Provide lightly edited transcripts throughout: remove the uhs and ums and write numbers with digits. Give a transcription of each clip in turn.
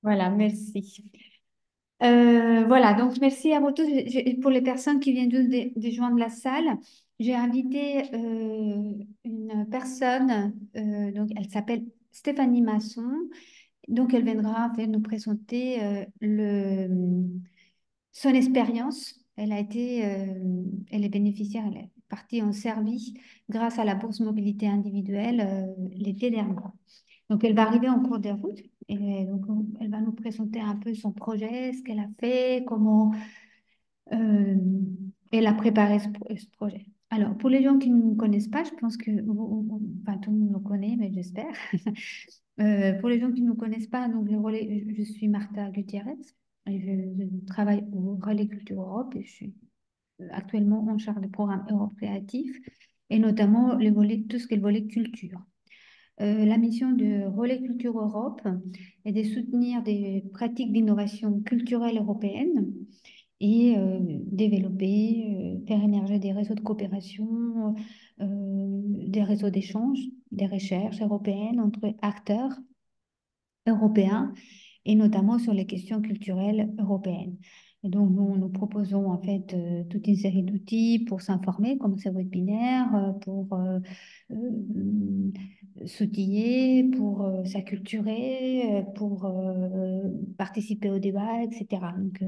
Voilà, merci. Voilà, donc merci à vous tous. Pour les personnes qui viennent juste de joindre la salle, j'ai invité une personne, donc elle s'appelle Stéphanie Masson. Donc elle viendra en fait, nous présenter son expérience. Elle est bénéficiaire, elle est partie en service grâce à la bourse mobilité individuelle l'été dernier. Donc, elle va arriver en cours de route et donc elle va nous présenter un peu son projet, ce qu'elle a fait, comment euh, elle a préparé ce projet. Alors, pour les gens qui ne nous connaissent pas, je pense que, enfin, tout le monde nous connaît, mais j'espère. Pour les gens qui ne nous connaissent pas, donc je suis Martha Gutiérrez et je travaille au Relais Culture Europe et je suis actuellement en charge du programme Europe Créatif et notamment tout ce qui est le volet culture. La mission de Relais Culture Europe est de soutenir des pratiques d'innovation culturelle européenne et développer, faire émerger des réseaux de coopération, des réseaux d'échange, des recherches européennes entre acteurs européens et notamment sur les questions culturelles européennes. Et donc, nous proposons en fait toute une série d'outils pour s'informer, comme ce webinaire, pour s'outiller, pour s'acculturer, pour participer au débat, etc. Donc,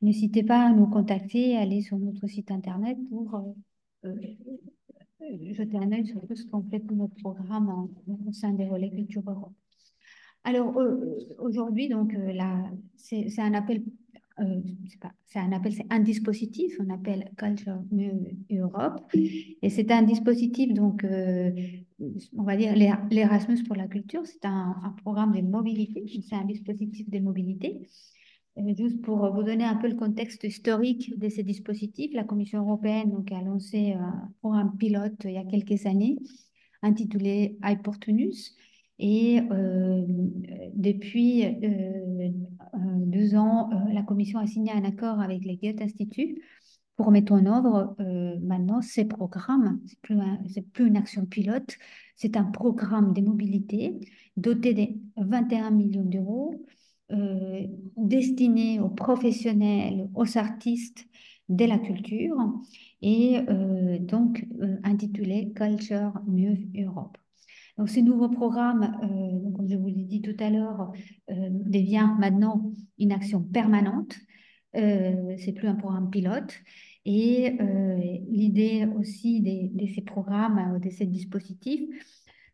n'hésitez pas à nous contacter, aller sur notre site internet pour jeter un œil sur tout ce qu'on fait pour notre programme au sein des Relais Culture Europe. Alors aujourd'hui, donc là, c'est un appel, c'est un appel, c'est un dispositif, on appelle Culture Europe, et c'est un dispositif donc, on va dire l'Erasmus pour la culture, c'est un programme de mobilité, c'est un dispositif de mobilité. Juste pour vous donner un peu le contexte historique de ces dispositifs, la Commission européenne donc, a lancé un programme pilote il y a quelques années intitulé iPortunus. Et depuis 2 ans, la Commission a signé un accord avec les Goethe-Institut pour mettre en œuvre maintenant ces programmes. C'est plus une action pilote, c'est un programme de mobilité doté de 21 millions d'euros destiné aux professionnels, aux artistes de la culture et donc intitulé Culture Move Europe. Donc, ce nouveau programme, donc, comme je vous l'ai dit tout à l'heure, devient maintenant une action permanente. C'est plus un programme pilote. Et l'idée aussi de ces programmes, de ces dispositifs,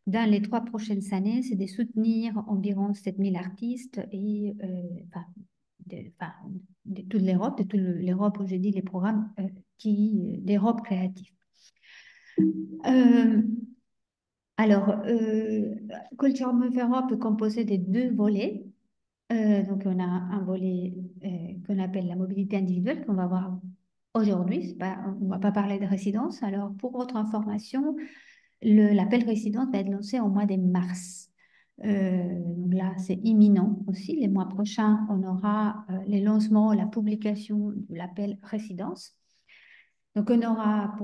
dans les 3 prochaines années, c'est de soutenir environ 7000 artistes et enfin, enfin, de toute l'Europe, de toute l'Europe où j'ai dit les programmes d'Europe créative. Euh, alors, Culture Move Europe est composé de 2 volets. Donc, on a un volet qu'on appelle la mobilité individuelle, qu'on va voir aujourd'hui. On ne va pas parler de résidence. Alors, pour votre information, l'appel résidence va être lancé au mois de mars. Donc là, c'est imminent aussi. Les mois prochains, on aura les lancements, la publication de l'appel résidence. Donc, on aura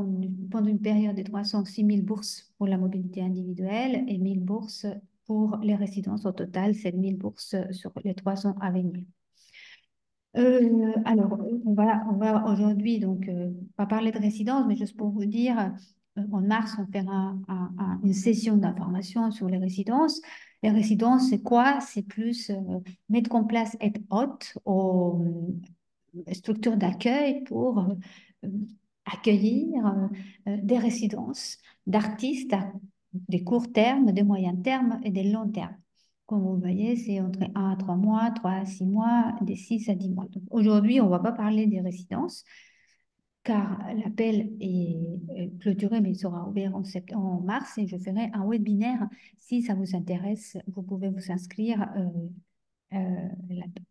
pendant une période de 306 000 bourses pour la mobilité individuelle et 1000 bourses pour les résidences. Au total, 7 000 bourses sur les 3 ans à venir. Alors, on va aujourd'hui donc pas parler de résidence, mais juste pour vous dire, en mars, on fera une session d'information sur les résidences. Les résidences, c'est quoi? C'est plus mettre en place, être hôte aux structures d'accueil pour accueillir des résidences d'artistes à des courts termes, des moyens termes et des longs termes. Comme vous voyez, c'est entre 1 à 3 mois, 3 à 6 mois, des 6 à 10 mois. Donc aujourd'hui, on ne va pas parler des résidences, car l'appel est clôturé, mais il sera ouvert en mars et je ferai un webinaire. Si ça vous intéresse, vous pouvez vous inscrire là-dedans.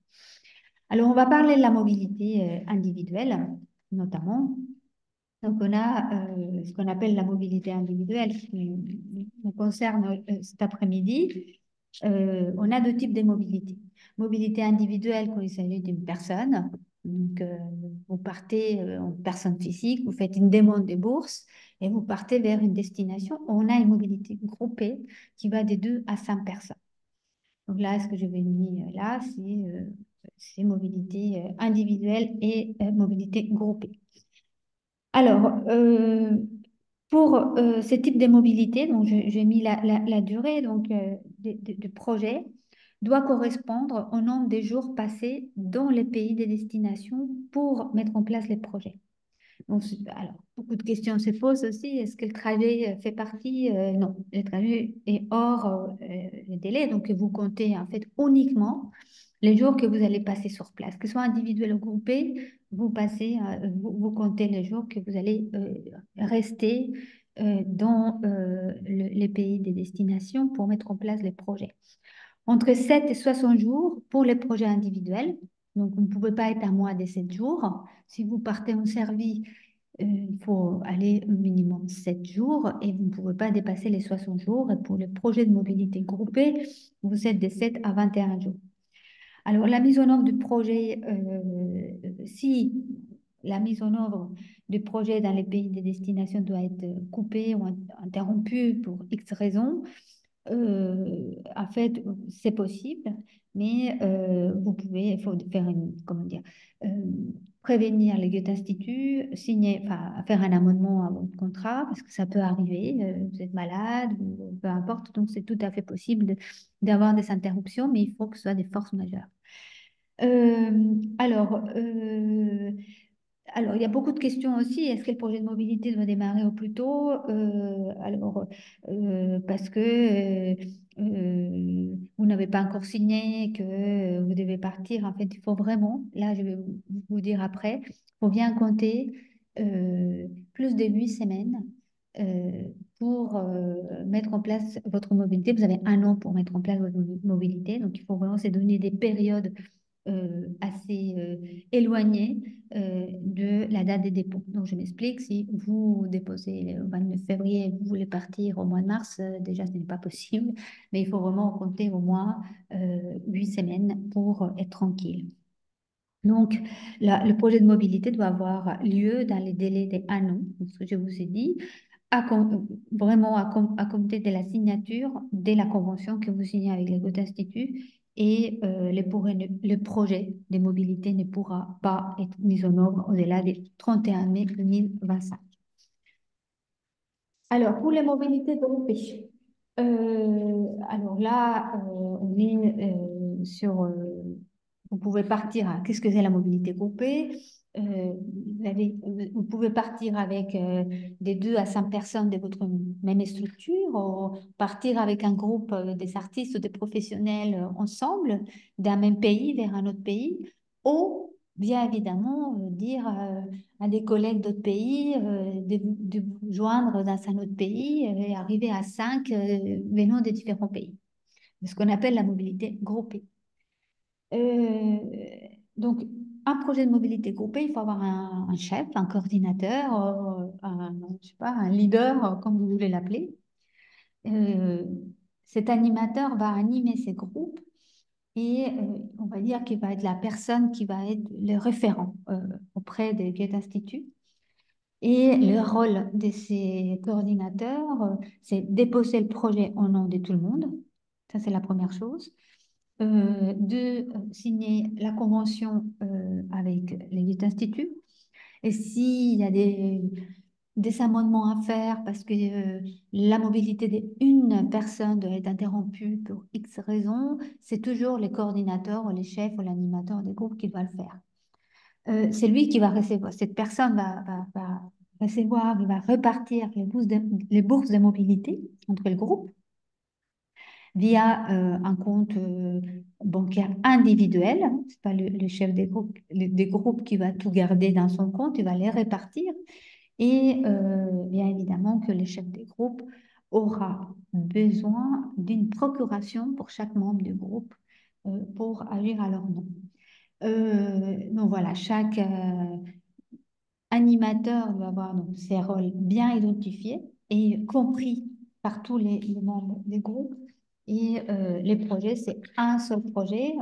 Alors, on va parler de la mobilité individuelle, notamment. Donc, on a ce qu'on appelle la mobilité individuelle qui nous concerne cet après-midi. On a 2 types de mobilité. Mobilité individuelle quand il s'agit d'une personne. Donc, vous partez en personne physique, vous faites une demande de bourse et vous partez vers une destination. On a une mobilité groupée qui va de 2 à 5 personnes. Donc là, ce que je vais mis là, c'est mobilité individuelle et mobilité groupée. Alors, pour ce type de mobilité, donc j'ai mis la durée donc, du projet doit correspondre au nombre de jours passés dans les pays de destination pour mettre en place les projets. Donc, alors, beaucoup de questions se posent aussi. Est-ce que le trajet fait partie? Non, le trajet est hors le délai. Donc, vous comptez en fait uniquement les jours que vous allez passer sur place. Que ce soit individuel ou groupé, vous comptez les jours que vous allez rester dans les pays des destinations pour mettre en place les projets. Entre 7 et 60 jours pour les projets individuels. Donc, vous ne pouvez pas être à moins de 7 jours. Si vous partez en service, il faut aller au minimum 7 jours et vous ne pouvez pas dépasser les 60 jours. Et pour les projets de mobilité groupée, vous êtes de 7 à 21 jours. Alors, la mise en œuvre du projet, si la mise en œuvre du projet dans les pays de destination doit être coupée ou interrompue pour X raisons, en fait, c'est possible, mais vous pouvez, il faut faire comment dire, euh, prévenir le Goethe-Institut, signer, enfin, faire un amendement à votre contrat, parce que ça peut arriver, vous êtes malade, ou peu importe, donc c'est tout à fait possible d'avoir des interruptions, mais il faut que ce soit des forces majeures. Alors, il y a beaucoup de questions aussi. Est-ce que le projet de mobilité doit démarrer au plus tôt? Parce que vous n'avez pas encore signé, que vous devez partir. En fait, il faut vraiment, là, je vais vous dire après, il faut bien compter plus de 8 semaines euh, pour mettre en place votre mobilité. Vous avez un an pour mettre en place votre mobilité. Donc, il faut vraiment se donner des périodes assez éloigné de la date des dépôts. Donc, je m'explique, si vous déposez le 29 février et vous voulez partir au mois de mars, déjà, ce n'est pas possible, mais il faut vraiment compter au moins 8 semaines pour être tranquille. Donc, le projet de mobilité doit avoir lieu dans les délais d'un an, ce que je vous ai dit, vraiment à compter de la signature de la convention que vous signez avec le Goethe Institut et le projet de mobilité ne pourra pas être mis en œuvre au-delà du 31 mai 2025. Alors, pour les mobilités groupées, alors là, on est sur. Vous pouvez partir. Qu'est-ce que c'est la mobilité groupée? Vous pouvez partir avec des 2 à 5 personnes de votre même structure, ou partir avec un groupe des artistes ou des professionnels ensemble d'un même pays vers un autre pays, ou bien évidemment dire à des collègues d'autres pays de vous joindre dans un autre pays et arriver à 5 venant des différents pays. C'est ce qu'on appelle la mobilité groupée. Euh, donc, un projet de mobilité groupée, il faut avoir un chef, un coordinateur, je sais pas, un leader, comme vous voulez l'appeler. Euh, Cet animateur va animer ces groupes et on va dire qu'il va être la personne qui va être le référent auprès des Goethe Institut. Et le rôle de ces coordinateurs, c'est déposer le projet au nom de tout le monde. Ça, c'est la première chose. De signer la convention avec les Goethe Institut. Et s'il y a des amendements à faire parce que la mobilité d'une personne doit être interrompue pour X raisons, c'est toujours les coordinateurs ou les chefs ou l'animateur des groupes qui doit le faire. C'est lui qui va recevoir, cette personne va recevoir, il va repartir les bourses de mobilité entre le groupe via un compte bancaire individuel. Ce n'est pas le chef des groupes qui va tout garder dans son compte, il va les répartir. Et bien évidemment que le chef des groupes aura besoin d'une procuration pour chaque membre du groupe pour agir à leur nom. Donc voilà, chaque animateur doit avoir donc, ses rôles bien identifiés et compris par tous les membres des groupes. Et les projets, c'est un seul projet.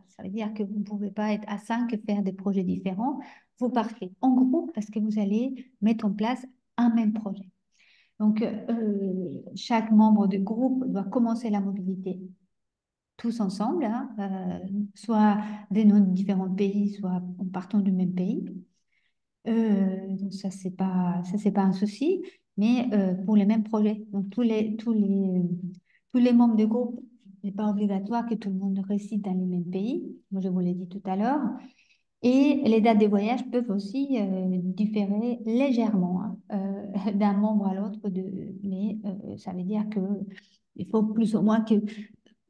Ça veut dire que vous ne pouvez pas être à 5 et faire des projets différents. Vous partez en groupe parce que vous allez mettre en place un même projet. Donc, chaque membre du groupe doit commencer la mobilité tous ensemble, hein, soit venant de différents pays, soit en partant du même pays. Donc ça, c'est pas un souci, mais pour les mêmes projets. Donc tous les membres du groupe, ce n'est pas obligatoire que tout le monde réside dans les mêmes pays. Moi, je vous l'ai dit tout à l'heure. Et les dates de voyage peuvent aussi différer légèrement, hein, d'un membre à l'autre, mais ça veut dire que il faut plus ou moins que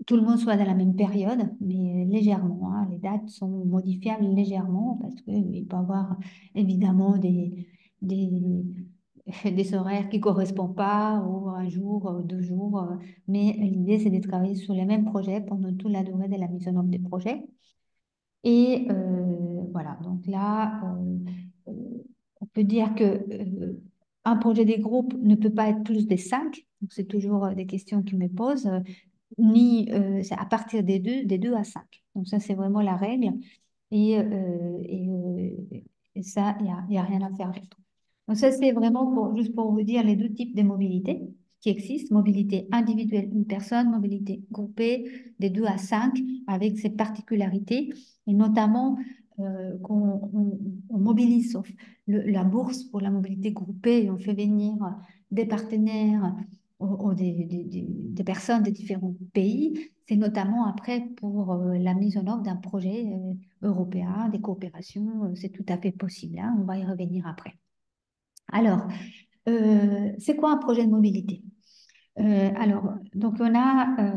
tout le monde soit dans la même période, mais légèrement, hein. Les dates sont modifiables légèrement parce qu'il peut y avoir évidemment des, des horaires qui ne correspondent pas, ou un jour, 2 jours, mais l'idée c'est de travailler sur les mêmes projets pendant toute la durée de la mise en œuvre des projets. Et voilà, donc là, on peut dire que un projet des groupes ne peut pas être plus des 5. Donc c'est toujours des questions qui me posent, ni c'est à partir des deux à 5. Donc ça, c'est vraiment la règle. Et, et ça, il y a rien à faire d'autre. Donc ça, c'est vraiment juste pour vous dire les deux types de mobilité qui existent. Mobilité individuelle, une personne, mobilité groupée, des 2 à 5, avec ces particularités. Et notamment, on mobilise sauf la bourse pour la mobilité groupée et on fait venir des partenaires ou des personnes de différents pays. C'est notamment après pour la mise en œuvre d'un projet européen, des coopérations. C'est tout à fait possible, hein. On va y revenir après. Alors, c'est quoi un projet de mobilité? Alors, donc on a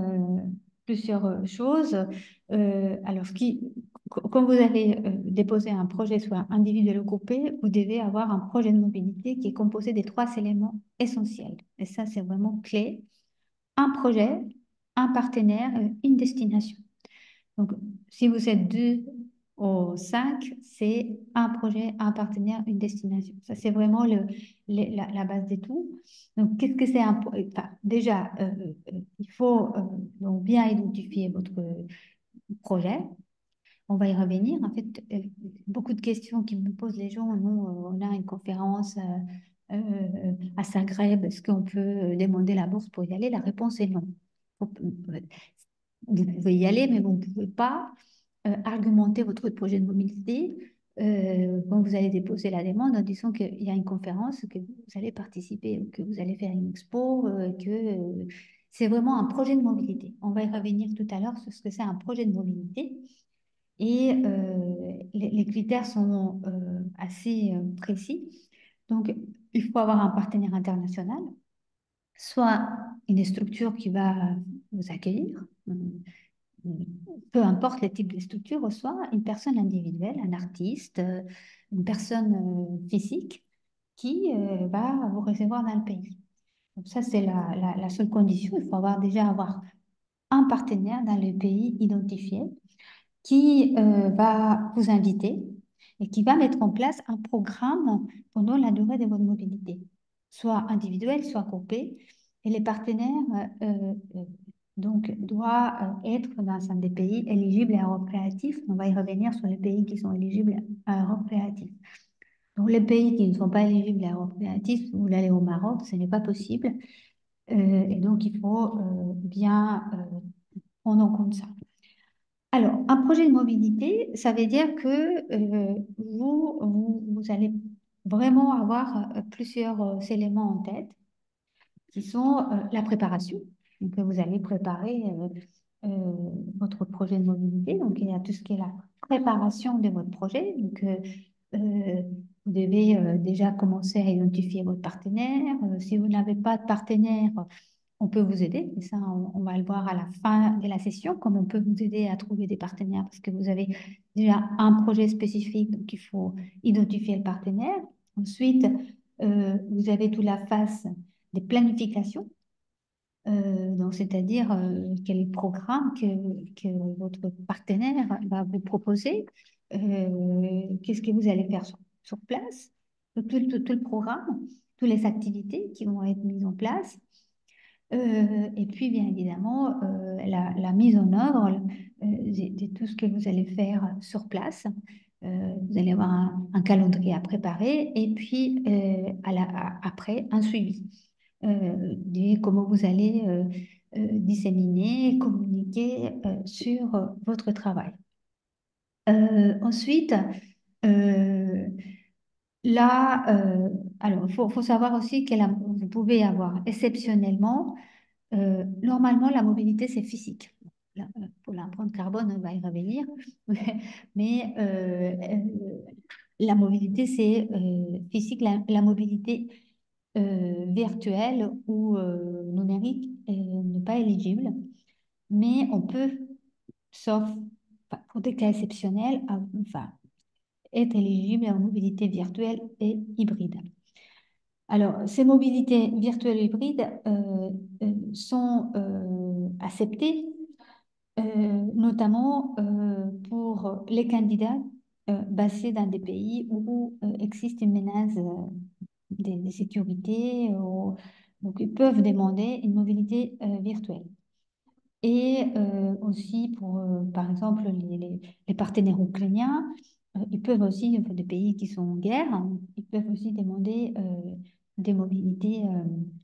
plusieurs choses. Alors, quand vous allez déposer un projet, soit individuel ou groupé, vous devez avoir un projet de mobilité qui est composé des 3 éléments essentiels. Et ça, c'est vraiment clé. Un projet, un partenaire, une destination. Donc, si vous êtes 2 ou 5, c'est un projet, un partenaire, une destination. Ça, c'est vraiment la base de tout. Donc, qu'est-ce que c'est enfin, déjà, il faut donc bien identifier votre projet. On va y revenir. En fait, beaucoup de questions qui me posent les gens, nous, on a une conférence à Zagreb, est-ce qu'on peut demander la bourse pour y aller? La réponse est non. Vous pouvez y aller, mais vous ne pouvez pas argumenter votre projet de mobilité quand vous allez déposer la demande en disant qu'il y a une conférence, que vous allez participer, que vous allez faire une expo, que c'est vraiment un projet de mobilité. On va y revenir tout à l'heure sur ce que c'est un projet de mobilité. Et les critères sont assez précis. Donc, il faut avoir un partenaire international, soit une structure qui va vous accueillir, peu importe le type de structure, soit une personne individuelle, un artiste, une personne physique qui va vous recevoir dans le pays. Donc ça, c'est la seule condition. Il faut déjà avoir un partenaire dans le pays identifié qui va vous inviter et qui va mettre en place un programme pendant la durée de votre mobilité, soit individuel, soit groupé. Et les partenaires donc, doivent être dans un des pays éligibles à Europe Créative. On va y revenir sur les pays qui sont éligibles à Europe Créative. Donc, les pays qui ne sont pas éligibles à Europe Créative, si vous voulez aller au Maroc, ce n'est pas possible. Et donc, il faut bien prendre en compte ça. Alors, un projet de mobilité, ça veut dire que vous allez vraiment avoir plusieurs éléments en tête qui sont la préparation. Donc, vous allez préparer votre projet de mobilité. Donc, il y a tout ce qui est la préparation de votre projet. Donc, vous devez déjà commencer à identifier votre partenaire. Si vous n'avez pas de partenaire, on peut vous aider, et ça, on va le voir à la fin de la session, comme on peut vous aider à trouver des partenaires, parce que vous avez déjà un projet spécifique, donc il faut identifier le partenaire. Ensuite, vous avez toute la phase des planifications, donc c'est-à-dire quel programme que votre partenaire va vous proposer, qu'est-ce que vous allez faire sur place, tout le programme, toutes les activités qui vont être mises en place. Et puis, bien évidemment, la mise en œuvre de tout ce que vous allez faire sur place. Vous allez avoir un calendrier à préparer et puis après, un suivi de comment vous allez disséminer, communiquer sur votre travail. Ensuite, euh, là, alors, faut savoir aussi que vous pouvez avoir exceptionnellement, normalement, la mobilité, c'est physique. Pour l'empreinte carbone, on va y revenir. Mais la mobilité, c'est physique. La mobilité virtuelle ou numérique n'est pas éligible. Mais on peut, sauf enfin, pour des cas exceptionnels, enfin, être éligible à une mobilité virtuelle et hybride. Alors, ces mobilités virtuelles et hybrides sont acceptées, notamment pour les candidats basés dans des pays où existe une menace de sécurité. Donc, ils peuvent demander une mobilité virtuelle. Et aussi pour, par exemple, les partenaires ukrainiens, ils peuvent aussi, enfin, des pays qui sont en guerre, hein, ils peuvent aussi demander des mobilités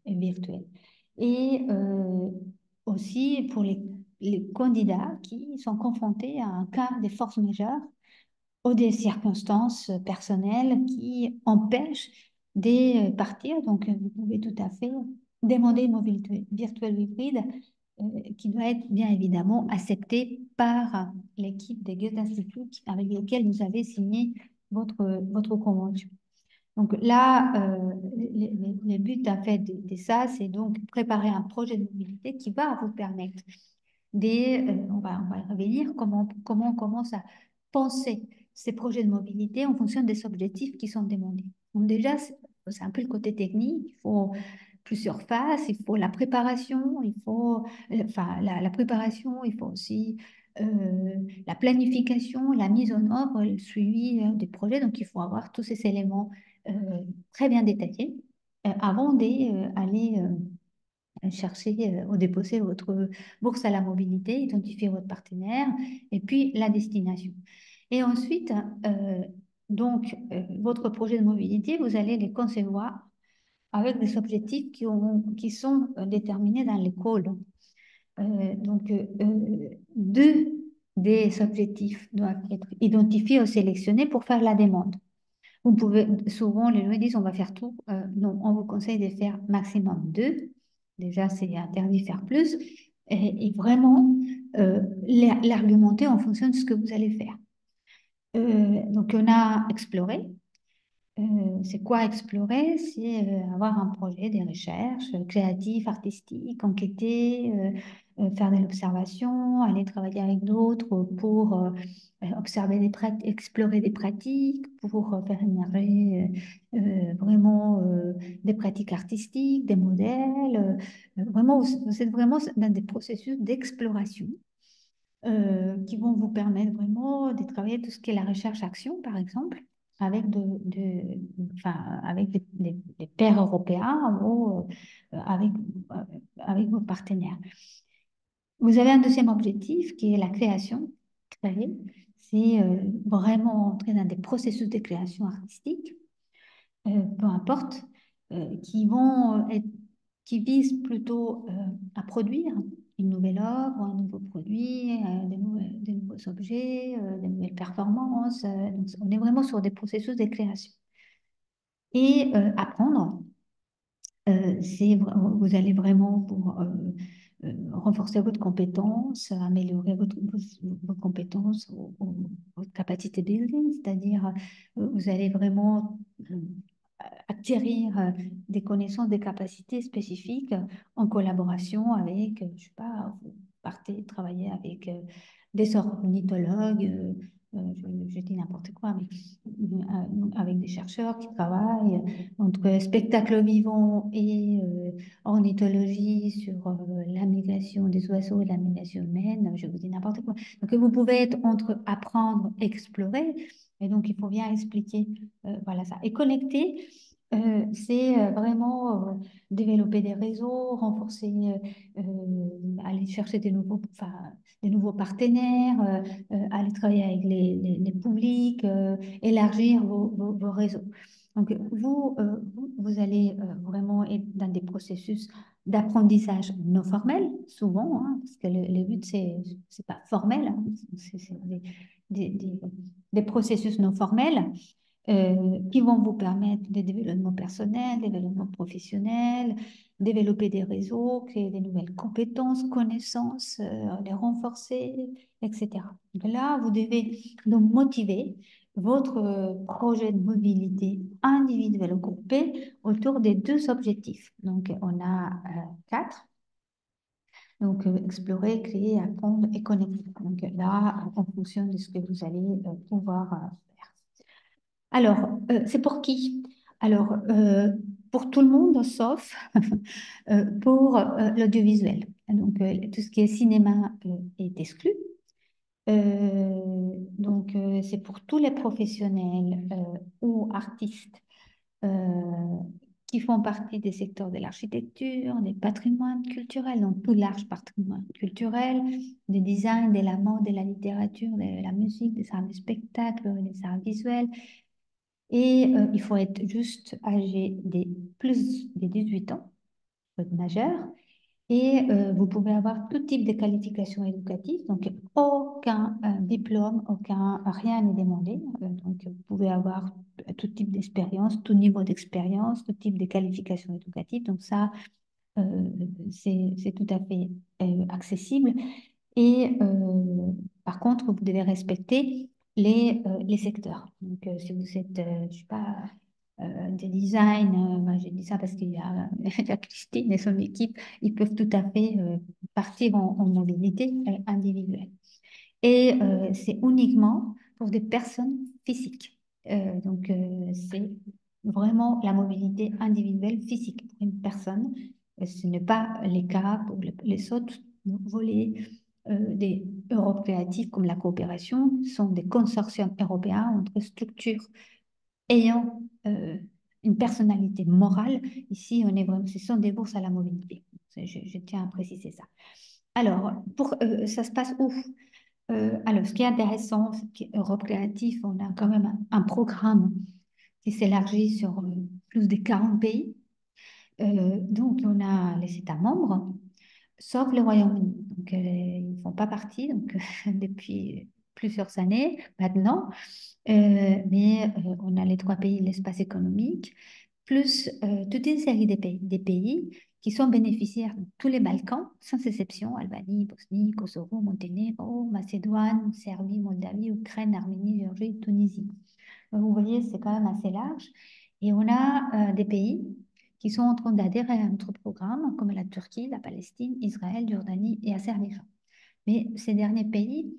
virtuelles. Et aussi pour les candidats qui sont confrontés à un cas de force majeure ou des circonstances personnelles qui empêchent de partir. Donc, vous pouvez tout à fait demander une mobilité virtuelle ou hybride qui doit être bien évidemment acceptée par l'équipe des Goethe Institut avec lesquels vous avez signé votre convention. Donc là, les buts en fait de ça, c'est donc préparer un projet de mobilité qui va vous permettre on va y revenir, comment on commence à penser ces projets de mobilité en fonction des objectifs qui sont demandés. Donc déjà, c'est un peu le côté technique, il faut plusieurs phases, il faut la préparation, il faut, enfin, la préparation, il faut aussi la planification, la mise en œuvre, le suivi des projets. Donc, il faut avoir tous ces éléments euh, très bien détaillés avant d'aller chercher ou déposer votre bourse à la mobilité, identifier votre partenaire et puis la destination. Et ensuite, votre projet de mobilité, vous allez les concevoir avec des objectifs qui sont déterminés dans l'école. Deux des objectifs doivent être identifiés ou sélectionnés pour faire la demande. Vous pouvez, souvent, les gens disent on va faire tout. Non, on vous conseille de faire maximum deux. Déjà, c'est interdit de faire plus. Et vraiment, l'argumenter en fonction de ce que vous allez faire. Donc, on a exploré. C'est quoi explorer? C'est avoir un projet, des recherches créatives, artistiques, enquêter, faire de l'observation, aller travailler avec d'autres pour observer explorer des pratiques, pour faire émerger vraiment des pratiques artistiques, des modèles. Vraiment, vous êtes vraiment dans des processus d'exploration qui vont vous permettre vraiment de travailler tout ce qui est la recherche-action, par exemple, avec, enfin, avec des pairs européens ou avec vos partenaires. Vous avez un deuxième objectif qui est la création. Créer, c'est vraiment entrer dans des processus de création artistique peu importe, qui visent plutôt à produire une nouvelle œuvre, un nouveau produit, des nouveaux objets, des nouvelles performances. Donc, on est vraiment sur des processus de création. Et apprendre, vous allez vraiment pour renforcer votre compétence, améliorer vos compétences, votre capacité building, c'est-à-dire vous allez vraiment acquérir des connaissances, des capacités spécifiques en collaboration avec, je sais pas, vous partez travailler avec des ornithologues, je dis n'importe quoi, mais avec des chercheurs qui travaillent entre spectacle vivant et ornithologie sur la migration des oiseaux et la migration humaine, je vous dis n'importe quoi. Donc vous pouvez être entre apprendre, explorer, et donc il faut bien expliquer voilà ça. Et connecter, c'est vraiment développer des réseaux, renforcer, aller chercher enfin, des nouveaux partenaires, aller travailler avec les publics, élargir vos réseaux. Donc, vous allez vraiment être dans des processus d'apprentissage non formel, souvent, hein, parce que le but, c'est pas formel, hein, c'est des, des- des processus non formels qui vont vous permettre de développement personnel, développement professionnel, développer des réseaux, créer des nouvelles compétences, connaissances, les renforcer, etc. Donc là, vous devez donc motiver votre projet de mobilité individuelle ou groupée autour des deux objectifs. Donc, on a quatre. Donc, explorer, créer, apprendre et connecter. Donc là, en fonction de ce que vous allez pouvoir faire. Alors, c'est pour qui? Alors, pour tout le monde, sauf pour l'audiovisuel. Donc, tout ce qui est cinéma est exclu. C'est pour tous les professionnels ou artistes euh, qui font partie des secteurs de l'architecture, des patrimoines culturels, donc tout large patrimoine culturel, du design, de la mode, de la littérature, de la musique, des arts du spectacle, des arts visuels. Et il faut être juste âgé des plus de 18 ans, il faut être majeur. Et vous pouvez avoir tout type de qualification éducative, donc aucun diplôme, rien n'est demandé. Donc vous pouvez avoir tout type d'expérience, tout niveau d'expérience, tout type de qualification éducative. Donc ça, euh, c'est tout à fait accessible. Et par contre, vous devez respecter les secteurs. Donc, si vous êtes, je sais pas, des design, moi, j'ai dit ça parce qu'il y a, il y a Christine et son équipe, ils peuvent tout à fait partir en mobilité individuelle. Et c'est uniquement pour des personnes physiques. C'est vraiment la mobilité individuelle physique pour une personne. Ce n'est pas le cas pour les autres volets des Europe créatives comme la coopération. Ce sont des consortiums européens entre structures ayant une personnalité morale. Ici, on est vraiment, ce sont des bourses à la mobilité. Je tiens à préciser ça. Alors, ça se passe où? Alors, ce qui est intéressant, c'est qu'Europe Créative, on a quand même un programme qui s'élargit sur plus de 40 pays. Donc, on a les États membres, sauf le Royaume-Uni. Donc, ils ne font pas partie donc, depuis plusieurs années maintenant. On a les trois pays de l'espace économique, plus toute une série des pays qui sont bénéficiaires de tous les Balkans, sans exception, Albanie, Bosnie, Kosovo, Monténégro, Macédoine, Serbie, Moldavie, Ukraine, Arménie, Géorgie, Tunisie. Donc, vous voyez, c'est quand même assez large. Et on a des pays qui sont en train d'adhérer à notre programme, comme la Turquie, la Palestine, Israël, Jordanie et Azerbaïdjan. Mais ces derniers pays,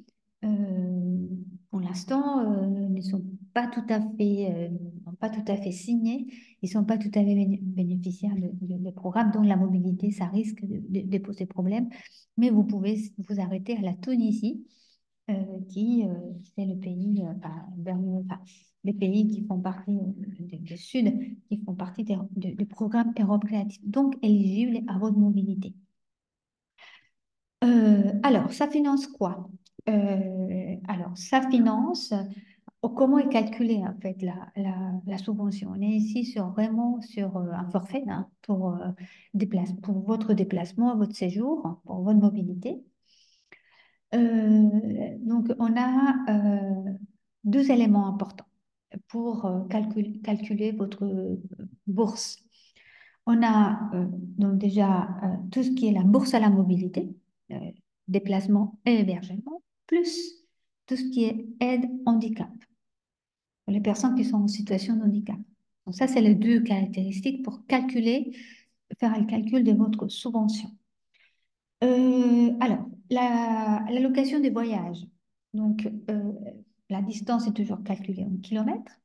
pour l'instant, ne sont pas tout à fait, n'ont pas tout à fait signé, ils ne sont pas tout à fait bénéficiaires de programmes dont la mobilité, ça risque de poser problème. Mais vous pouvez vous arrêter à la Tunisie, c'est le pays, les pays qui font partie du Sud, qui font partie du programme Europe Créative, donc éligibles à votre mobilité. Alors, ça finance quoi? Alors, ça finance comment est calculée en fait la subvention. On est ici vraiment sur un forfait hein, pour votre déplacement, votre séjour, pour votre mobilité. Donc, on a deux éléments importants pour calculer votre bourse. On a donc déjà tout ce qui est la bourse à la mobilité, euh, déplacement et hébergement, plus tout ce qui est aide handicap pour les personnes qui sont en situation de handicap. Donc ça, c'est les deux caractéristiques pour faire le calcul de votre subvention. Alors, l'allocation des voyages. Donc, la distance est toujours calculée en kilomètres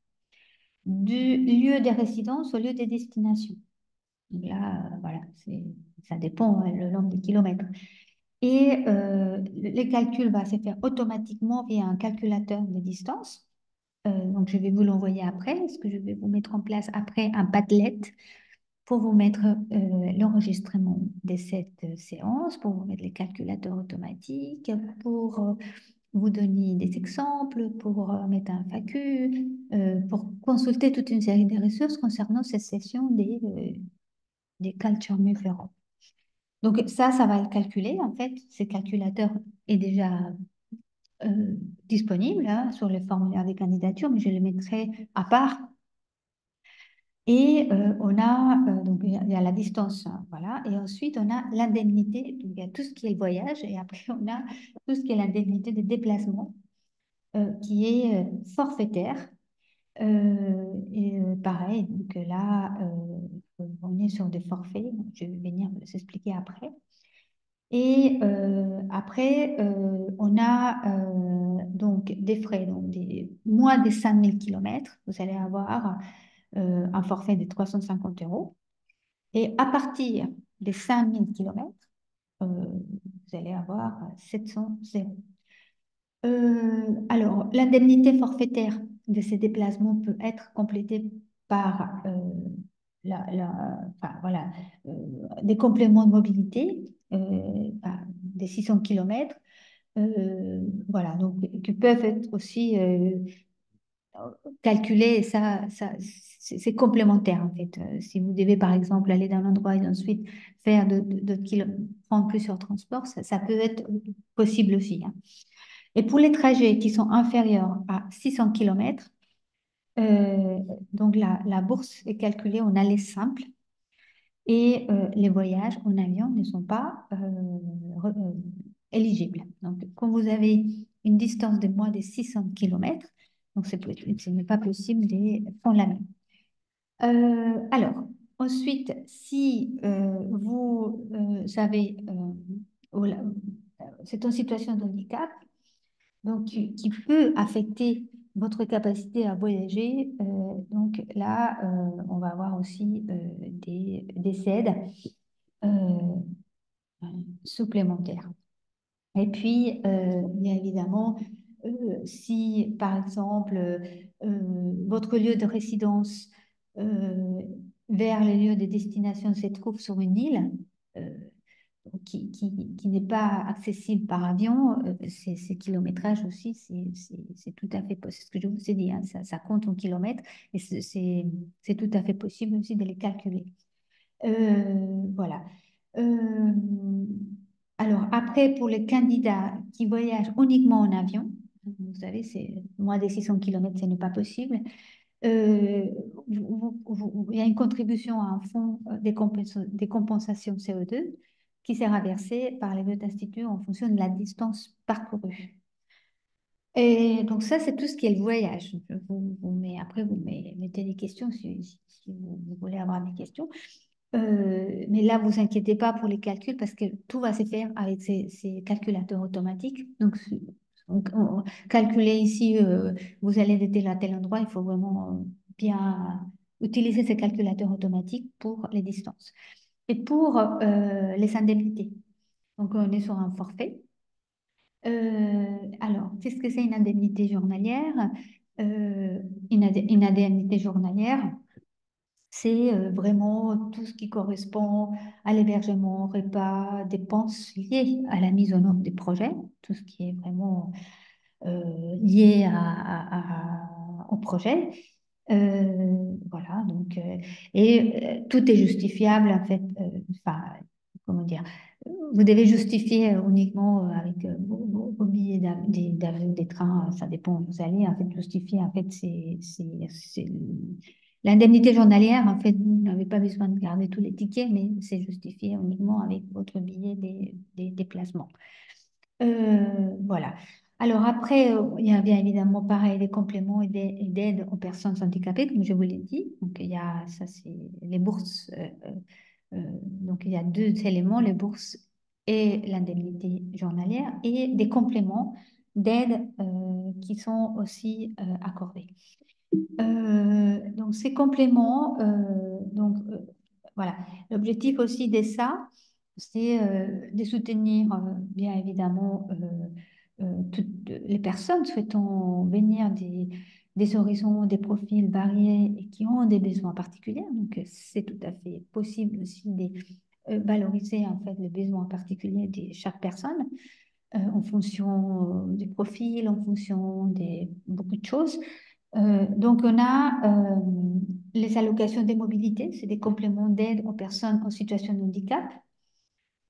du lieu de résidence au lieu de destination. Donc là, voilà, ça dépend le nombre de kilomètres. Et le calcul va se faire automatiquement via un calculateur de distance. Donc, je vais vous l'envoyer après. Est-ce que je vais vous mettre en place après un Padlet pour vous mettre l'enregistrement de cette séance, pour vous mettre les calculateurs automatiques, pour vous donner des exemples, pour mettre un FAQ, pour consulter toute une série de ressources concernant cette session des culture Move Europe. Donc ça va être calculé. En fait, ce calculateur est déjà euh, disponible hein, sur le formulaire des candidatures, mais je le mettrai à part. Et on a, donc il y a la distance, hein, voilà. Et ensuite, on a l'indemnité. Donc, il y a tout ce qui est le voyage. Et après, on a tout ce qui est l'indemnité de déplacement, qui est forfaitaire. Pareil, donc là, on est sur des forfaits. Je vais venir vous expliquer après. Et après, on a donc des frais, donc moins de 5 000 kilomètres. Vous allez avoir un forfait de 350 euros. Et à partir des 5 000 kilomètres, vous allez avoir 700 euros. Alors, l'indemnité forfaitaire de ces déplacements peut être complétée par enfin, voilà, euh, des compléments de mobilité des 600 kilomètres. Voilà, donc qui peuvent être aussi calculés. Ça c'est complémentaire en fait. Si vous devez par exemple aller d'un endroit et ensuite faire d'autres kilomètres, prendre plusieurs transports, ça peut être possible aussi, hein. Et pour les trajets qui sont inférieurs à 600 kilomètres, donc la bourse est calculée en aller simple et les voyages en avion ne sont pas éligibles. Donc, quand vous avez une distance de moins de 600 kilomètres, donc ce n'est pas possible de prendre l'avion. Alors, ensuite, si vous avez, c'est une situation de handicap, donc qui peut affecter votre capacité à voyager. Donc là, on va avoir aussi des aides euh, supplémentaires. Et puis, bien évidemment, si par exemple votre lieu de résidence euh, vers les lieux de destination se trouve sur une île, euh, qui n'est pas accessible par avion, ces kilométrages aussi, c'est tout à fait possible. C'est ce que je vous ai dit, hein, ça compte en kilomètres et c'est tout à fait possible aussi de les calculer. Voilà. Euh, alors, après, pour les candidats qui voyagent uniquement en avion, vous savez, c'est moins de 600 kilomètres, ce n'est pas possible. Euh, il y a une contribution à un fonds des compensations CO2 qui sera versé par les deux instituts en fonction de la distance parcourue. Et donc ça, c'est tout ce qui est le voyage. Après, mettez des questions si vous voulez avoir des questions. Mais là, vous inquiétez pas pour les calculs parce que tout va se faire avec ces calculateurs automatiques. Calculer ici, vous allez de tel à tel endroit, il faut vraiment bien utiliser ces calculateurs automatiques pour les distances. Et pour les indemnités, donc on est sur un forfait. Alors, qu'est-ce que c'est une indemnité journalière? Une indemnité journalière, c'est vraiment tout ce qui correspond à l'hébergement, repas, dépenses liées à la mise en œuvre des projets, tout ce qui est vraiment lié au projet. Voilà, donc, tout est justifiable, en fait, enfin, comment dire, vous devez justifier uniquement avec vos billets d'avion, des trains, ça dépend où vous allez, en fait, justifier, en fait, l'indemnité journalière, en fait, vous n'avez pas besoin de garder tous les tickets, mais c'est justifié uniquement avec votre billet des déplacements. Voilà. Alors après, il y a bien évidemment pareil les compléments et d'aide aux personnes handicapées, comme je vous l'ai dit. Donc il y a ça, c'est les bourses. Donc il y a deux éléments, les bourses et l'indemnité journalière, et des compléments d'aide qui sont aussi accordés. Donc ces compléments, voilà. L'objectif aussi de ça, c'est de soutenir bien évidemment toutes les personnes souhaitant venir des horizons, des profils variés et qui ont des besoins particuliers. Donc c'est tout à fait possible aussi de valoriser en fait les besoins particuliers de chaque personne en fonction du profil, en fonction de beaucoup de choses. Donc, on a les allocations de mobilité, c'est des compléments d'aide aux personnes en situation de handicap.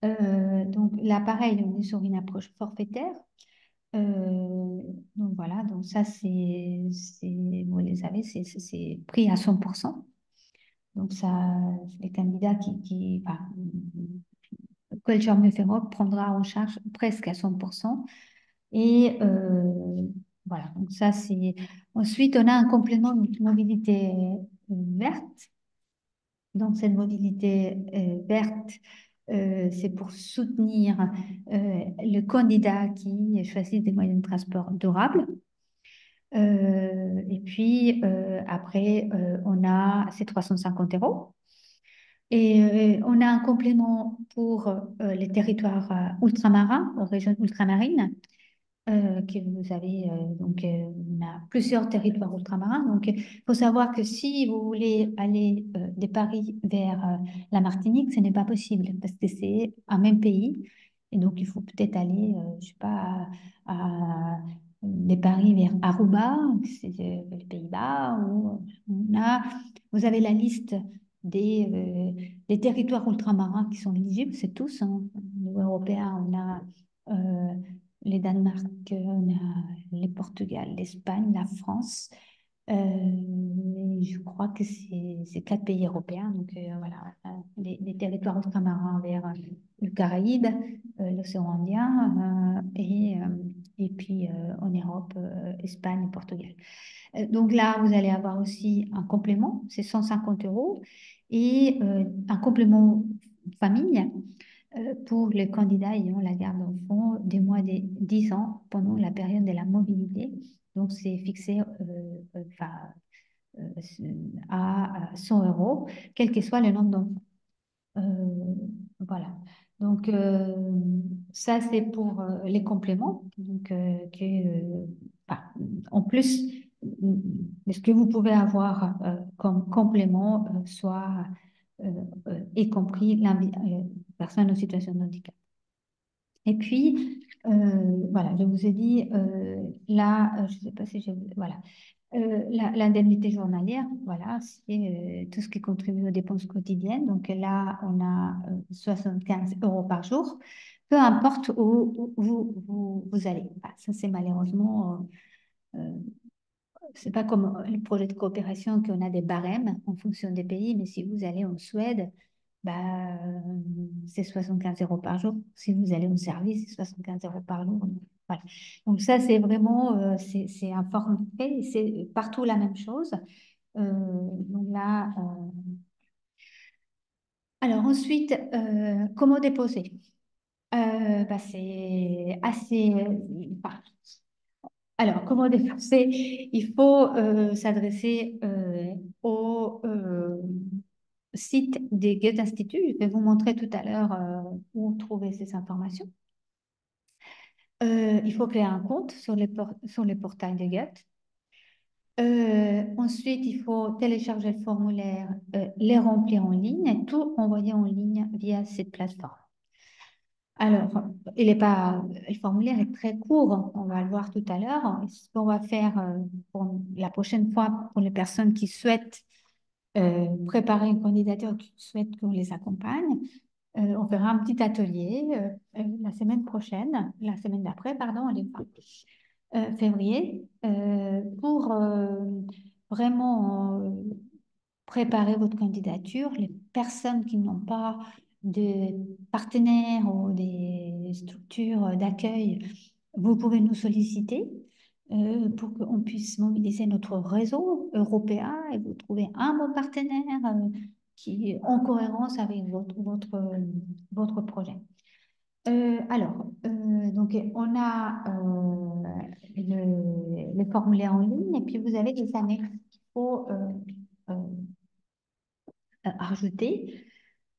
Donc là, pareil, on est sur une approche forfaitaire. Euh, donc voilà, donc ça, vous le savez, c'est pris à 100%. Donc ça, les candidats enfin, Culture Move Europe prendra en charge presque à 100%. Et voilà, donc ça, c'est... Ensuite, on a un complément de mobilité verte. Donc, cette mobilité verte, c'est pour soutenir le candidat qui choisit des moyens de transport durables. Et puis, après, on a ces 350 €. Et on a un complément pour les territoires ultramarins, aux régions ultramarines que vous avez, donc on a plusieurs territoires ultramarins. Donc, il faut savoir que si vous voulez aller de Paris vers la Martinique, ce n'est pas possible parce que c'est un même pays. Et donc, il faut peut-être aller, je sais pas, de Paris vers Aruba, c'est les Pays-Bas. Vous avez la liste des territoires ultramarins qui sont éligibles, c'est tous, hein. Au niveau européen, on a les Danemark, on a les Portugal, l'Espagne, la France. Et je crois que c'est 4 pays européens. Donc voilà, les territoires ultramarins vers le Caraïbe, l'océan Indien et puis en Europe, Espagne et Portugal. Donc là, vous allez avoir aussi un complément, c'est 150 € et un complément famille pour les candidats ayant la garde d'enfants des moins de 10 ans pendant la période de la mobilité. Donc, c'est fixé enfin, à 100 €, quel que soit le nombre d'enfants. Voilà. Donc, ça, c'est pour les compléments. Donc, enfin, en plus de ce que vous pouvez avoir comme complément, soit euh, y compris personne en situation de handicap. Et puis, voilà, je vous ai dit, là, je ne sais pas si je... Voilà. L'indemnité journalière, voilà, c'est tout ce qui contribue aux dépenses quotidiennes. Donc là, on a 75 € par jour, peu importe où vous allez. Bah, ça, c'est malheureusement, c'est pas comme les projets de coopération qu'on a des barèmes en fonction des pays, mais si vous allez en Suède, bah, c'est 75 € par jour. Si vous allez au service, c'est 75 € par jour. Voilà. Donc ça, c'est vraiment, c'est un forfait, c'est partout la même chose. Donc là, alors ensuite, comment déposer? Bah, c'est assez... enfin, alors, comment déposer? Il faut s'adresser au site des Goethe Institut. Je vais vous montrer tout à l'heure où trouver ces informations. Il faut créer un compte sur les portails de Goethe. Ensuite, il faut télécharger le formulaire, les remplir en ligne et tout envoyer en ligne via cette plateforme. Alors, le formulaire est très court, on va le voir tout à l'heure. Ce qu'on va faire pour la prochaine fois pour les personnes qui souhaitent préparer une candidature, qui souhaitent qu'on les accompagne, on fera un petit atelier la semaine prochaine, la semaine d'après, pardon, on est février, pour vraiment préparer votre candidature. Les personnes qui n'ont pas de partenaires ou des structures d'accueil, vous pouvez nous solliciter pour qu'on puisse mobiliser notre réseau européen et vous trouver un bon partenaire qui est en cohérence avec votre projet. Donc on a le formulaire en ligne et puis vous avez des annexes qu'il faut euh, rajouter.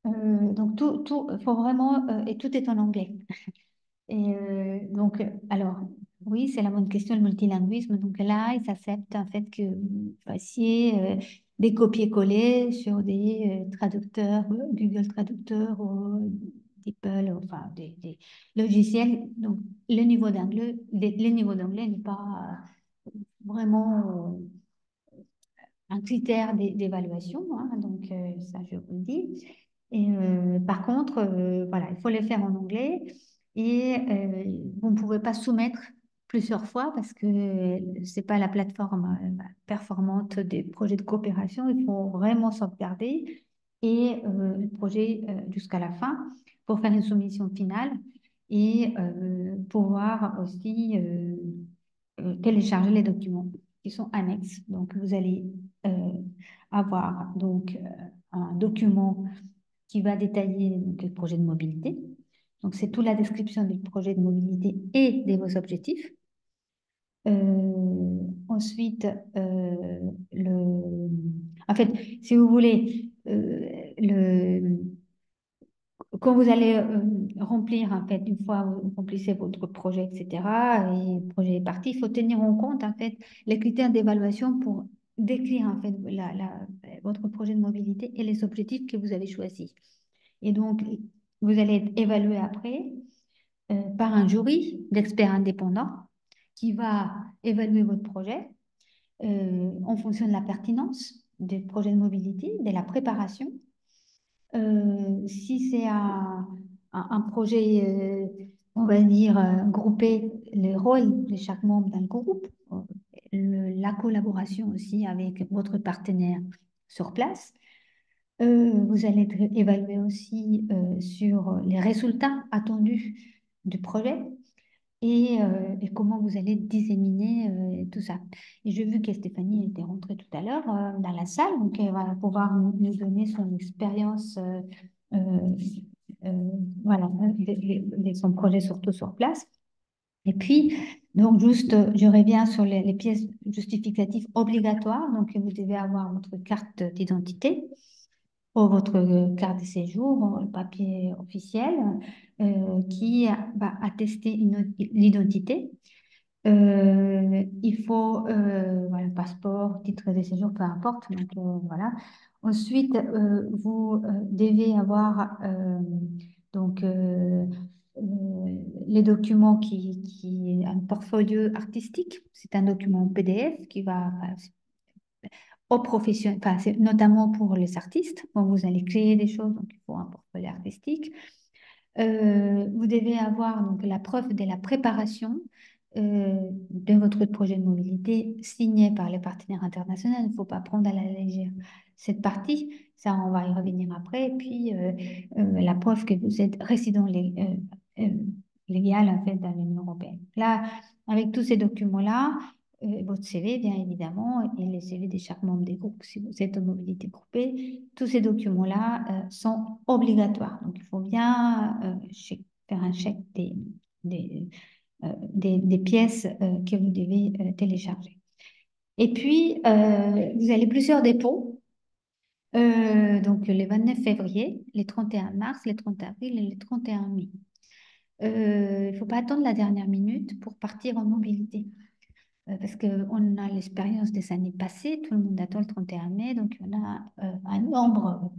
Donc faut vraiment, et tout est en anglais. Et donc, alors, oui, c'est la bonne question, le multilinguisme. Donc là, il s'accepte en fait que vous fassiez des copier-coller sur des traducteurs, Google Traducteur ou DeepL, enfin des logiciels. Donc, le niveau d'anglais n'est pas vraiment un critère d'évaluation, hein. Donc, ça, je vous le dis. Et par contre, voilà, il faut les faire en anglais et vous ne pouvez pas soumettre plusieurs fois parce que c'est pas la plateforme performante des projets de coopération. Il faut vraiment sauvegarder et le projet jusqu'à la fin pour faire une soumission finale et pouvoir aussi télécharger les documents qui sont annexes. Donc, vous allez euh, avoir donc un document qui va détailler donc, le projet de mobilité. Donc, c'est toute la description du projet de mobilité et de vos objectifs. Ensuite, en fait, si vous voulez, quand vous allez remplir, en fait, une fois vous remplissez votre projet, etc., et le projet est parti, il faut tenir en compte, en fait, les critères d'évaluation pour décrire, en fait, votre projet de mobilité et les objectifs que vous avez choisis. Et donc, vous allez être évalué après par un jury d'experts indépendants qui va évaluer votre projet en fonction de la pertinence du projet de mobilité, de la préparation. Si c'est un projet, on va dire, groupé, les rôles de chaque membre d'un groupe, la collaboration aussi avec votre partenaire sur place. Vous allez être évalué aussi sur les résultats attendus du projet et comment vous allez disséminer tout ça. Et j'ai vu que Stéphanie était rentrée tout à l'heure dans la salle, donc elle va pouvoir nous donner son expérience, euh, voilà, de son projet surtout sur place. Et puis, donc juste, je reviens sur les pièces justificatives obligatoires. Donc, vous devez avoir votre carte d'identité pour votre carte de séjour, le papier officiel qui va attester l'identité. Il faut voilà, passeport, titre de séjour, peu importe. Donc, voilà. Ensuite, vous devez avoir donc, les documents un portfolio artistique. C'est un document PDF qui va aux professionnels, enfin, c'est notamment pour les artistes, quand vous allez créer des choses, donc il faut un portfolio artistique. Vous devez avoir donc la preuve de la préparation de votre projet de mobilité signé par les partenaires internationaux. Il ne faut pas prendre à la légère cette partie. Ça, on va y revenir après. Et puis, la preuve que vous êtes résident légal en fait, dans l'Union européenne. Là, avec tous ces documents-là, votre CV, bien évidemment, et les CV de chaque membre des groupes, si vous êtes en mobilité groupée, tous ces documents-là sont obligatoires. Donc, il faut bien faire un chèque des pièces que vous devez télécharger. Et puis, vous avez plusieurs dépôts. Donc, les 29 février, les 31 mars, les 30 avril et les 31 mai. Il ne faut pas attendre la dernière minute pour partir en mobilité. Parce qu'on a l'expérience des années passées, tout le monde attend le 31 mai, donc on a un nombre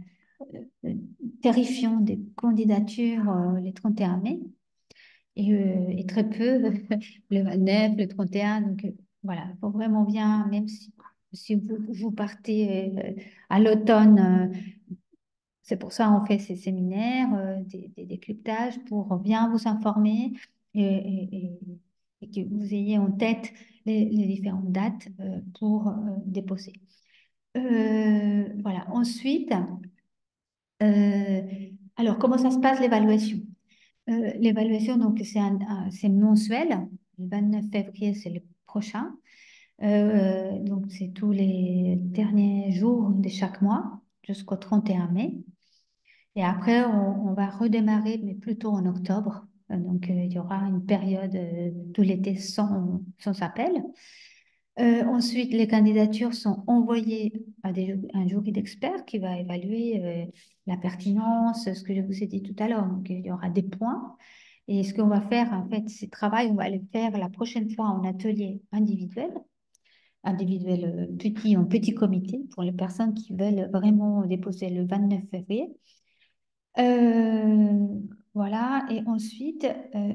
euh, terrifiant de candidatures les 31 mai et très peu le 29, le 31. Donc voilà, il faut vraiment bien, même si vous partez à l'automne, c'est pour ça qu'on fait ces séminaires, des décryptages pour bien vous informer et, et que vous ayez en tête les différentes dates pour déposer. Voilà. Ensuite, euh, alors comment ça se passe l'évaluation? L'évaluation, donc, c'est mensuel. Le 29 février, c'est le prochain. Donc, c'est tous les derniers jours de chaque mois jusqu'au 31 mai. Et après, on va redémarrer, mais plutôt en octobre. Donc, il y aura une période tout l'été sans appel. Ensuite, les candidatures sont envoyées à un jury d'experts qui va évaluer la pertinence, ce que je vous ai dit tout à l'heure. Donc, il y aura des points. Et ce qu'on va faire, en fait, ces travaux, on va les faire la prochaine fois en atelier individuel en petit comité pour les personnes qui veulent vraiment déposer le 29 février. Euh, voilà, et ensuite,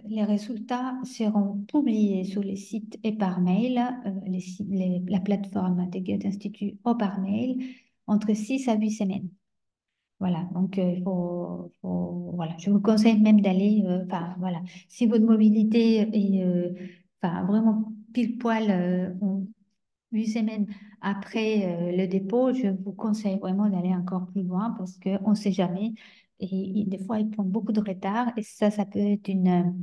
les résultats seront publiés sur les sites et par mail, la plateforme de Goethe Institut ou par mail, entre 6 à 8 semaines. Voilà, donc voilà, je vous conseille même d'aller, enfin voilà, si votre mobilité est enfin, vraiment pile poil 8 semaines après le dépôt, je vous conseille vraiment d'aller encore plus loin parce qu'on ne sait jamais. Et des fois, ils prennent beaucoup de retard et ça peut être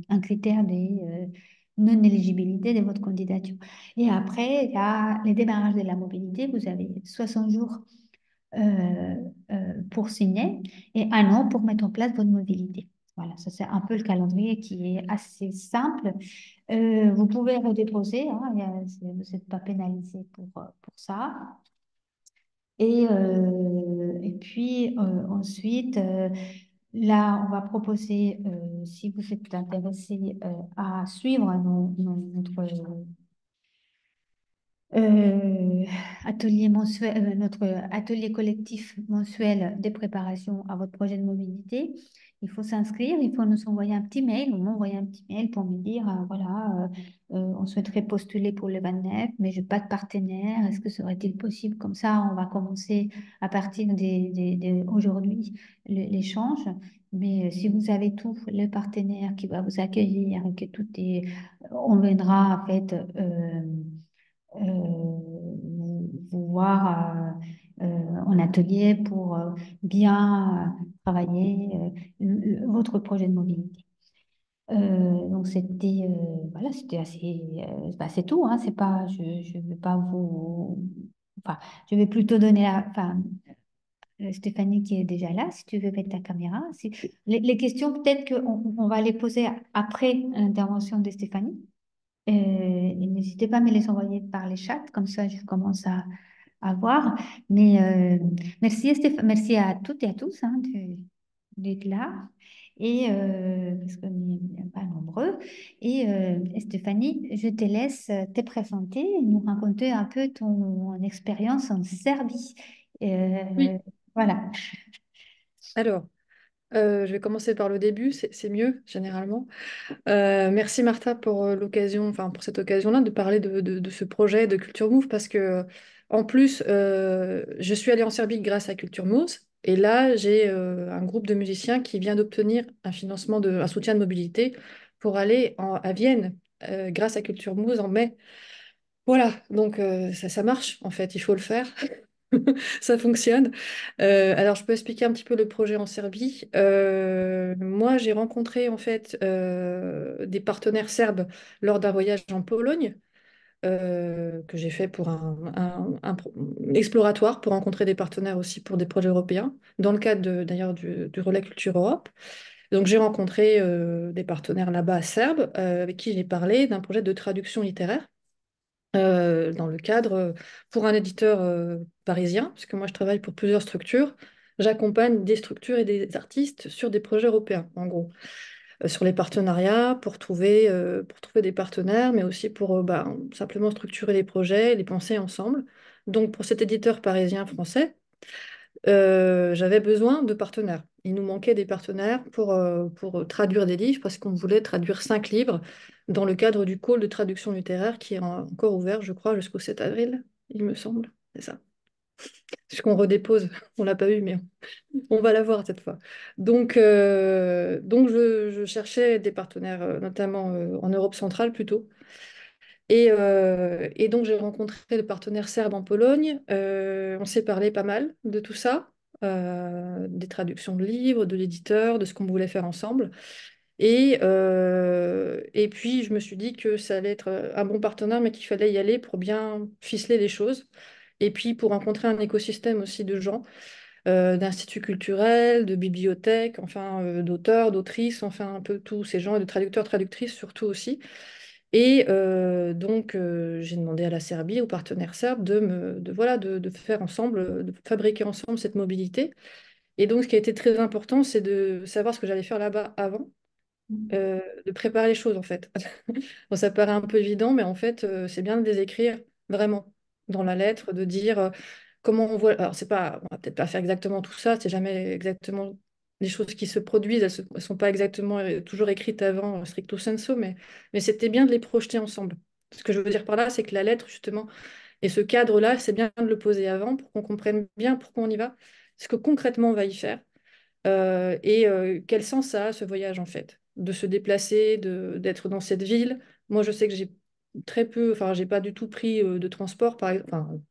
un critère de non-éligibilité de votre candidature. Et après, il y a les démarrages de la mobilité. Vous avez 60 jours pour signer et 1 an pour mettre en place votre mobilité. Voilà, ça c'est un peu le calendrier qui est assez simple. Vous pouvez redéposer, hein, vous n'êtes pas pénalisé pour ça. Et puis ensuite, là, on va proposer, si vous êtes intéressé à suivre notre euh, notre atelier collectif mensuel de préparation à votre projet de mobilité. Il faut s'inscrire, il faut nous envoyer un petit mail, ou m'envoyer un petit mail pour me dire, voilà, on souhaiterait postuler pour le 29, mais je n'ai pas de partenaire. Est-ce que serait-il possible? Comme ça, on va commencer à partir d'aujourd'hui l'échange. Mais si vous avez tout, le partenaire qui va vous accueillir et que tout est, on viendra en fait vous voir en atelier pour bien travailler votre projet de mobilité. Donc voilà, c'était assez, bah, c'est tout, hein, c'est pas, je vais pas vous, enfin, je vais plutôt donner enfin, Stéphanie qui est déjà là, si tu veux mettre ta caméra. Les questions, peut-être qu'on va les poser après l'intervention de Stéphanie. Et n'hésitez pas à me les envoyer par les chats, comme ça je commence à voir. Mais merci, merci à toutes et à tous hein, d'être là. Et parce qu'on n'est pas nombreux. Et Stéphanie, je te laisse te présenter et nous raconter un peu ton expérience en Serbie. Oui, Euh, voilà. alors, je vais commencer par le début, c'est mieux généralement. Merci Martha pour l'occasion, enfin pour cette occasion-là de parler de ce projet de Culture Move parce que en plus, je suis allée en Serbie grâce à Culture Move et là j'ai un groupe de musiciens qui vient d'obtenir un financement un soutien de mobilité pour aller à Vienne grâce à Culture Move en mai. Voilà, donc ça marche en fait, il faut le faire. Ça fonctionne. Alors, je peux expliquer un petit peu le projet en Serbie. Moi, j'ai rencontré en fait des partenaires serbes lors d'un voyage en Pologne que j'ai fait pour exploratoire pour rencontrer des partenaires aussi pour des projets européens, dans le cadre d'ailleurs du Relais Culture Europe. Donc, j'ai rencontré des partenaires là-bas serbes avec qui j'ai parlé d'un projet de traduction littéraire dans le cadre, pour un éditeur parisien, parce que moi je travaille pour plusieurs structures, j'accompagne des structures et des artistes sur des projets européens, en gros, sur les partenariats, pour trouver des partenaires, mais aussi pour simplement structurer les projets, les penser ensemble. Donc pour cet éditeur parisien français, j'avais besoin de partenaires. Il nous manquait des partenaires pour traduire des livres parce qu'on voulait traduire 5 livres dans le cadre du pôle de traduction littéraire qui est encore ouvert, je crois, jusqu'au 7 avril, il me semble. C'est ça. Puisqu'on redépose, on l'a pas eu, mais on va l'avoir cette fois. Donc je cherchais des partenaires, notamment en Europe centrale plutôt. Et donc, j'ai rencontré le partenaire serbe en Pologne. On s'est parlé pas mal de tout ça, des traductions de livres, de l'éditeur, de ce qu'on voulait faire ensemble. Et puis, je me suis dit que ça allait être un bon partenaire, mais qu'il fallait y aller pour bien ficeler les choses. Et puis, pour rencontrer un écosystème aussi de gens, d'instituts culturels, de bibliothèques, enfin, d'auteurs, d'autrices, enfin, un peu tous ces gens, et de traducteurs, traductrices surtout aussi. Et donc, j'ai demandé à la Serbie, aux partenaires serbes, voilà, de faire ensemble, de fabriquer ensemble cette mobilité. Et donc, ce qui a été très important, c'est de savoir ce que j'allais faire là-bas avant, de préparer les choses, en fait. Bon, ça paraît un peu évident, mais en fait, c'est bien de les écrire vraiment dans la lettre, de dire comment on voit. Alors, c'est pas, on va peut-être pas faire exactement tout ça, c'est jamais exactement les choses qui se produisent, elles sont pas exactement toujours écrites avant, stricto sensu, mais c'était bien de les projeter ensemble. Ce que je veux dire par là, c'est que la lettre, justement, et ce cadre-là, c'est bien de le poser avant pour qu'on comprenne bien pourquoi on y va ce que concrètement on va y faire quel sens ça a ce voyage en fait, de se déplacer, d'être dans cette ville. Moi, je sais que j'ai très peu, enfin, j'ai pas du tout pris de transport, par exemple. Enfin,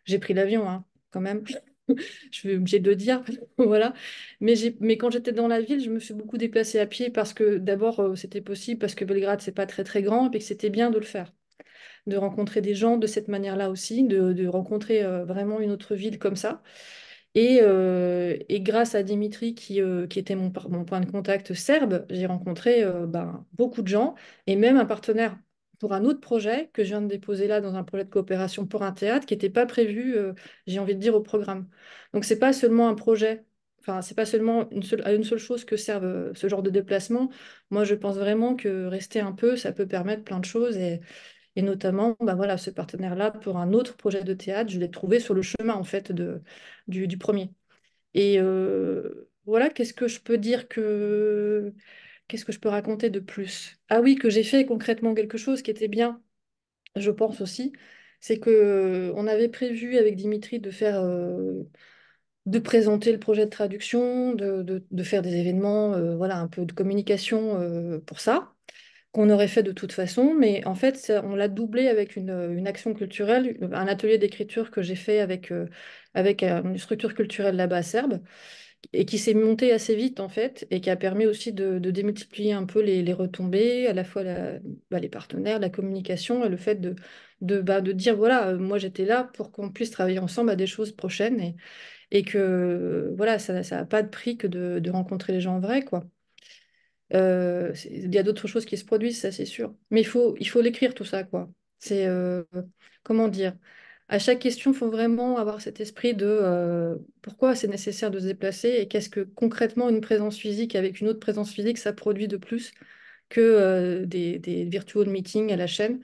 j'ai pris l'avion, hein, quand même. Je suis obligée de le dire, voilà. Mais quand j'étais dans la ville, je me suis beaucoup déplacée à pied parce que d'abord, c'était possible, parce que Belgrade, c'est pas très très grand, et puis que c'était bien de le faire, de rencontrer des gens de cette manière-là aussi, de rencontrer vraiment une autre ville comme ça. Et grâce à Dimitri, qui était mon point de contact serbe, j'ai rencontré beaucoup de gens et même un partenaire pour un autre projet que je viens de déposer là dans un projet de coopération pour un théâtre qui n'était pas prévu, j'ai envie de dire, au programme. Donc, c'est pas seulement un projet, enfin, c'est pas seulement à une seule chose que servent ce genre de déplacement. Moi, je pense vraiment que rester un peu, ça peut permettre plein de choses et notamment, bah voilà, ce partenaire-là, pour un autre projet de théâtre, je l'ai trouvé sur le chemin, en fait, du premier. Voilà, Qu'est-ce que je peux raconter de plus? Ah oui, que j'ai fait concrètement quelque chose qui était bien, je pense aussi, c'est que on avait prévu avec Dimitri de présenter le projet de traduction, de faire des événements, voilà, un peu de communication pour ça qu'on aurait fait de toute façon, mais en fait, on l'a doublé avec une action culturelle, un atelier d'écriture que j'ai fait avec une structure culturelle là-bas serbe, et qui s'est monté assez vite, en fait, et qui a permis aussi de démultiplier un peu les retombées, à la fois les partenaires, la communication, et le fait de dire, voilà, moi j'étais là pour qu'on puisse travailler ensemble à des choses prochaines, et que, voilà, ça n'a pas de prix que de rencontrer les gens en vrai, quoi. Il y a d'autres choses qui se produisent, ça c'est sûr. Mais il faut l'écrire tout ça, quoi. C'est, comment dire, à chaque question, il faut vraiment avoir cet esprit de pourquoi c'est nécessaire de se déplacer et qu'est-ce que concrètement une présence physique avec une autre présence physique, ça produit de plus que des virtual meetings à la chaîne.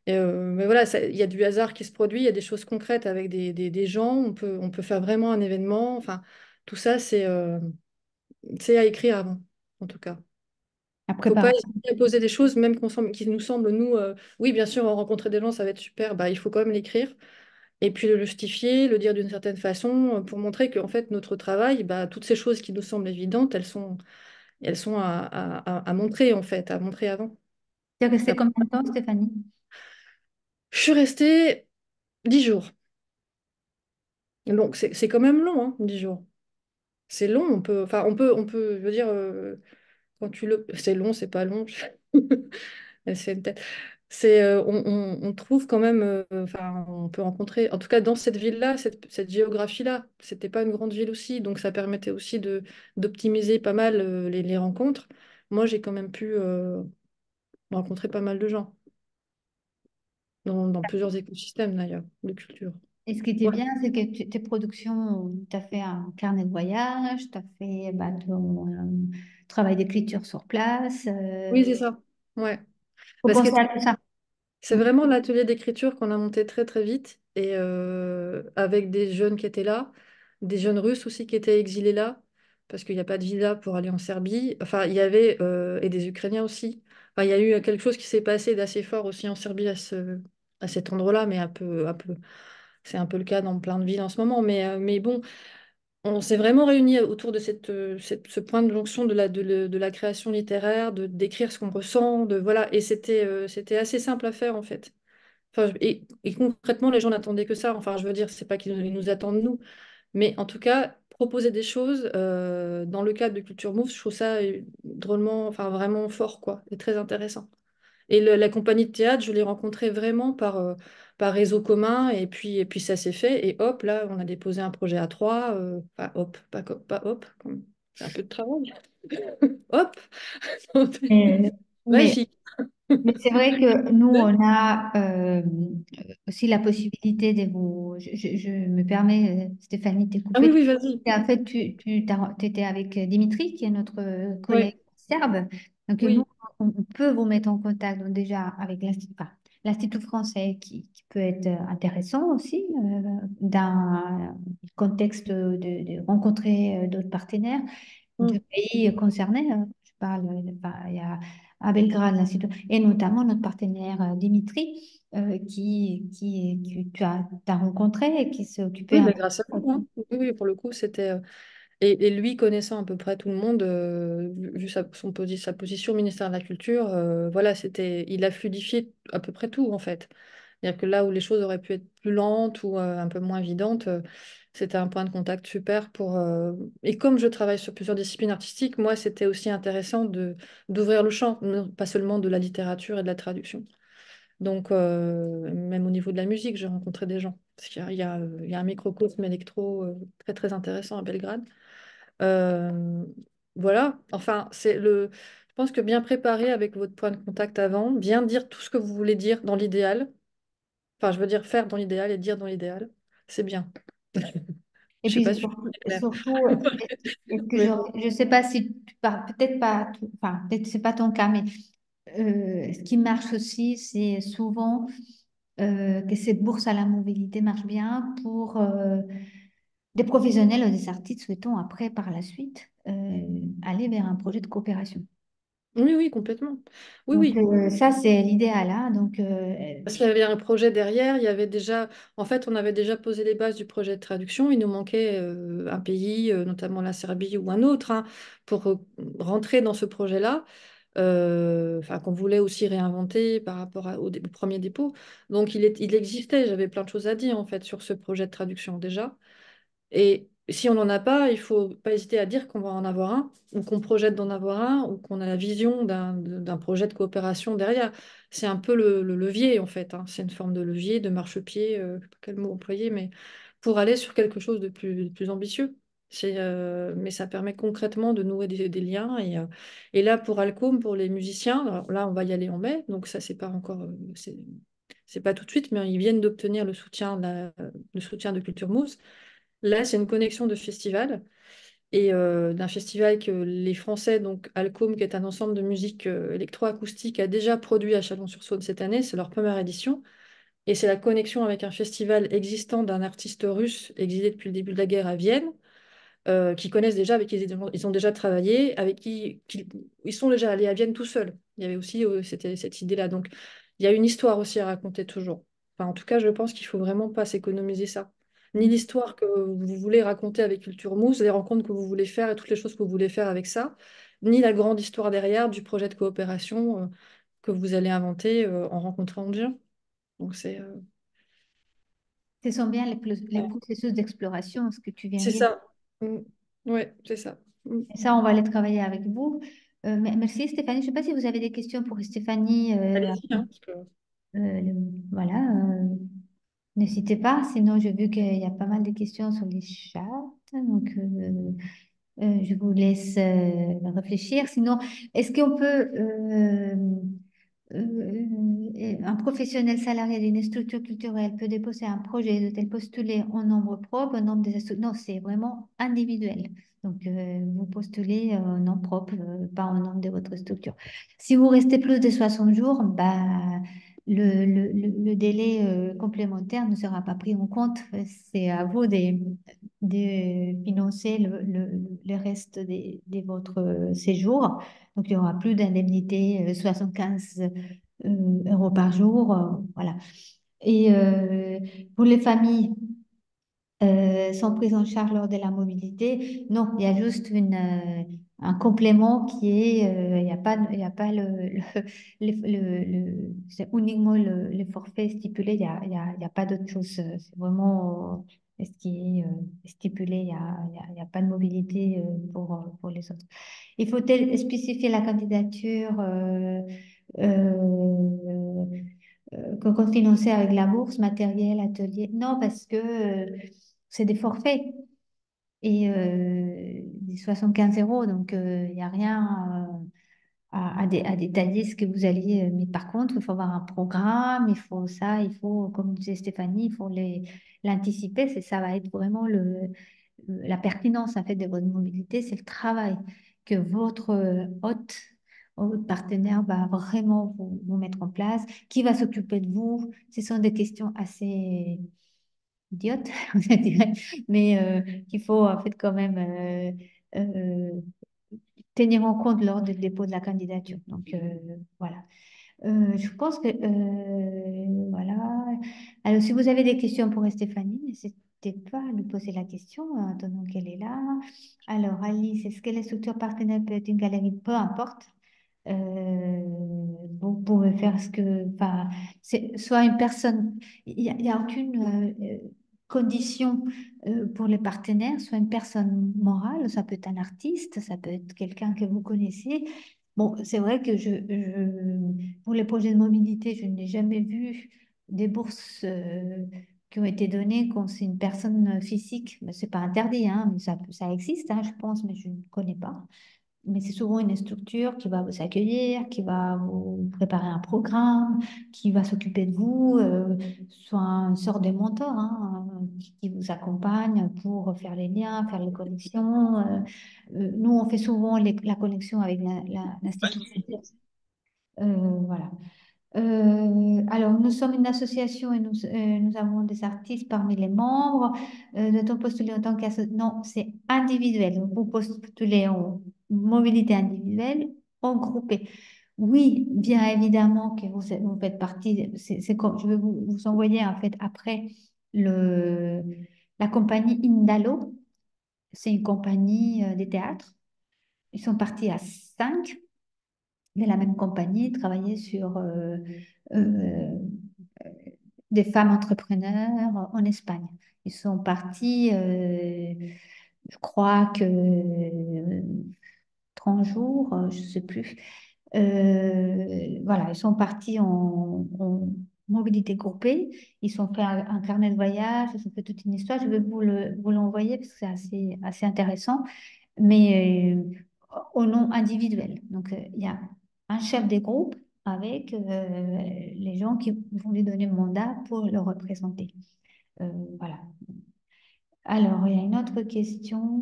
Mais voilà, il y a du hasard qui se produit, il y a des choses concrètes avec des gens, on peut faire vraiment un événement. Enfin, tout ça, c'est à écrire avant, en tout cas. La Faut pas préparation. hésiter à poser des choses, même qui nous semblent, nous, oui, bien sûr, rencontrer des gens, ça va être super, bah, il faut quand même l'écrire. Et puis le justifier, le dire d'une certaine façon, pour montrer qu'en fait, notre travail, bah, toutes ces choses qui nous semblent évidentes, elles sont à montrer, en fait, à montrer avant. Tu es restée Après, combien de temps, Stéphanie? je suis restée 10 jours. Donc, c'est quand même long, hein, 10 jours. C'est long, enfin, je veux dire, c'est long, c'est pas long. Elle se fait une tête. On trouve quand même, enfin, on peut rencontrer, en tout cas dans cette ville-là, cette géographie-là, c'était pas une grande ville aussi, donc ça permettait aussi d'optimiser pas mal les rencontres. Moi, j'ai quand même pu rencontrer pas mal de gens, dans plusieurs écosystèmes d'ailleurs, de culture. Et ce qui était Ouais. bien, c'est que tes productions, tu as fait un carnet de voyage, tu as fait ton travail d'écriture sur place. Oui, c'est ça. Ouais. Faut Parce que penser à tout ça. c'est vraiment l'atelier d'écriture qu'on a monté très très vite et avec des jeunes qui étaient là, des jeunes Russes aussi qui étaient exilés là, parce qu'il n'y a pas de visa pour aller en Serbie. Enfin, il y avait, et des Ukrainiens aussi. Enfin, il y a eu quelque chose qui s'est passé d'assez fort aussi en Serbie à cet endroit-là, mais c'est un peu le cas dans plein de villes en ce moment. Mais bon, on s'est vraiment réunis autour de ce point de jonction de la création littéraire, d'écrire ce qu'on ressent, voilà. Et c'était assez simple à faire en fait. Enfin, et concrètement, les gens n'attendaient que ça. Enfin, je veux dire, c'est pas qu'ils nous attendent nous, mais en tout cas, proposer des choses dans le cadre de Culture Move, je trouve ça drôlement, enfin vraiment fort, quoi, et très intéressant. Et la compagnie de théâtre, je l'ai rencontrée vraiment par réseau commun, et puis ça s'est fait, et hop, là, on a déposé un projet à trois, enfin, hop, pas hop, c'est un peu de travail, hop, Mais, mais magnifique. Mais c'est vrai que nous, on a aussi la possibilité de vous. Je me permets, Stéphanie, de te Ah oui, couper. oui, vas-y. En fait, tu étais avec Dimitri, qui est notre collègue Oui, serbe. Donc, nous, oui. on peut vous mettre en contact donc, déjà avec l'Institut français qui peut être intéressant aussi dans le contexte de rencontrer d'autres partenaires de Mm. pays concernés. parle, enfin, il y a à Belgrade, et notamment notre partenaire Dimitri, que tu t'as rencontré et qui s'est occupé Oui, un mais peu. grâce à vous, hein. Oui, oui, pour le coup, c'était. Et lui, connaissant à peu près tout le monde, vu sa position au ministère de la Culture, voilà, il a fluidifié à peu près tout, en fait. C'est-à-dire que là où les choses auraient pu être plus lentes ou un peu moins évidentes, c'était un point de contact super pour. Et comme je travaille sur plusieurs disciplines artistiques, moi, c'était aussi intéressant d'ouvrir le champ, pas seulement de la littérature et de la traduction. Donc, même au niveau de la musique, j'ai rencontré des gens. Parce qu'il y a un microcosme électro très, très intéressant à Belgrade. Euh, voilà, enfin, je pense que bien préparer avec votre point de contact avant, bien dire tout ce que vous voulez dire dans l'idéal, enfin, je veux dire faire dans l'idéal et dire dans l'idéal, c'est bien. Et Je sais pas puis si je suis claire. surtout, est-ce que Mais je ne sais pas si tu parles, peut-être pas, enfin, peut-être c'est pas ton cas, mais ce qui marche aussi, c'est souvent que cette bourse à la mobilité marche bien pour des professionnels ou des artistes souhaitant après, par la suite, aller vers un projet de coopération. oui, oui, complètement. Oui, Donc oui. ça, c'est l'idéal, hein. Donc, Parce qu'il y avait un projet derrière, il y avait déjà, en fait, on avait déjà posé les bases du projet de traduction. Il nous manquait un pays, notamment la Serbie ou un autre, hein, pour rentrer dans ce projet-là. Enfin, qu'on voulait aussi réinventer par rapport au premier dépôt. Donc, il existait, j'avais plein de choses à dire en fait sur ce projet de traduction déjà. Et si on n'en a pas, il faut pas hésiter à dire qu'on va en avoir un, ou qu'on projette d'en avoir un, ou qu'on a la vision d'un projet de coopération derrière. C'est un peu le levier, en fait, hein. C'est une forme de levier, de marchepied, je sais pas quel mot employer, mais pour aller sur quelque chose de plus ambitieux. Mais ça permet concrètement de nouer des liens. Et là, pour Alcom, pour les musiciens, alors là, on va y aller en mai, donc ça, c'est pas encore, c'est pas tout de suite, mais ils viennent d'obtenir le soutien de Culture Mousse. Là, c'est une connexion de festivals et d'un festival que les Français, donc Alcôme, qui est un ensemble de musique électroacoustique, a déjà produit à Chalon-sur-Saône cette année. C'est leur première édition. Et c'est la connexion avec un festival existant d'un artiste russe exilé depuis le début de la guerre à Vienne, qui connaissent déjà, avec qui ils ont déjà travaillé, ils sont déjà allés à Vienne tout seuls. Il y avait aussi c'était cette idée-là. Donc, il y a une histoire aussi à raconter toujours. Enfin, en tout cas, je pense qu'il faut vraiment pas s'économiser ça. Ni l'histoire que vous voulez raconter avec Culture Mousse, les rencontres que vous voulez faire et toutes les choses que vous voulez faire avec ça, ni la grande histoire derrière du projet de coopération que vous allez inventer en rencontrant des gens. Donc, ce sont bien les processus d'exploration, ce que tu viens de c'est dire. ça. Mm. Ouais, c'est ça. Mm. Et ça, on va aller travailler avec vous. Merci Stéphanie. Je ne sais pas si vous avez des questions pour Stéphanie. Allez-y, hein, parce que Voilà, n'hésitez pas. Sinon, j'ai vu qu'il y a pas mal de questions sur les chats. Donc, je vous laisse réfléchir. Sinon, est-ce qu'on peut, un professionnel salarié d'une structure culturelle peut déposer un projet de tel postuler en nombre propre, en nombre des non, c'est vraiment individuel. Donc, vous postulez en nom propre, pas en nom de votre structure. Si vous restez plus de 60 jours, bah, le délai complémentaire ne sera pas pris en compte. C'est à vous de financer le reste de votre séjour. Donc, il n'y aura plus d'indemnité 75 euros par jour. Voilà. Et pour les familles sont prises en charge lors de la mobilité, non, il y a juste un complément qui est, il y a pas c'est uniquement le forfait stipulé, il y a pas d'autre chose. C'est vraiment ce qui est stipulé, il y a pas de mobilité pour les autres. Il faut spécifier la candidature euh, qu'on finançait avec la bourse, matériel, atelier. Non, parce que c'est des forfaits et des 75 euros, donc il n'y a rien à détailler ce que vous alliez. Mais par contre, il faut avoir un programme, il faut ça, il faut, comme disait Stéphanie, il faut l'anticiper. Ça va être vraiment la pertinence en fait de votre mobilité, c'est le travail que votre hôte, votre partenaire va vraiment vous mettre en place, qui va s'occuper de vous. Ce sont des questions assez idiotes, je dirais, mais qu'il faut en fait quand même euh, tenir en compte lors du dépôt de la candidature. Donc, voilà. Je pense que voilà. Alors, si vous avez des questions pour Stéphanie, n'hésitez pas à lui poser la question, attendant qu'elle est là. Alors, Alice, est-ce que les structures partenaires peut être une galerie? Peu importe. Vous pouvez faire ce que, enfin, c'est soit une personne, il y a aucune condition pour les partenaires, soit une personne morale, ça peut être un artiste, ça peut être quelqu'un que vous connaissez. Bon, c'est vrai que pour les projets de mobilité, je n'ai jamais vu des bourses qui ont été données quand c'est une personne physique. Mais c'est pas interdit, hein, mais ça existe, hein, je pense, mais je ne connais pas. Mais c'est souvent une structure qui va vous accueillir, qui va vous préparer un programme, qui va s'occuper de vous, soit une sorte de mentor, hein, qui vous accompagne pour faire les liens, faire les connexions. Nous, on fait souvent la connexion avec l'institution. Voilà. Alors, nous sommes une association et nous avons des artistes parmi les membres. Doit-on postuler en tant qu'association? Non, c'est individuel. Donc, vous postulez en mobilité individuelle, en groupé. Oui, bien évidemment que vous faites partie. C'est comme, je vais vous envoyer en fait après le, la compagnie Indalo. C'est une compagnie des théâtres. Ils sont partis à 5 de la même compagnie, travailler sur euh, des femmes entrepreneurs en Espagne. Ils sont partis, je crois que 30 jours, je ne sais plus. Voilà, ils sont partis en mobilité groupée. Ils ont fait un carnet de voyage, ils ont fait toute une histoire. Je vais vous l'envoyer parce que c'est assez intéressant, mais au nom individuel. Donc, il y a un chef des groupes avec les gens qui vont lui donner mandat pour le représenter. Voilà. Alors, il y a une autre question.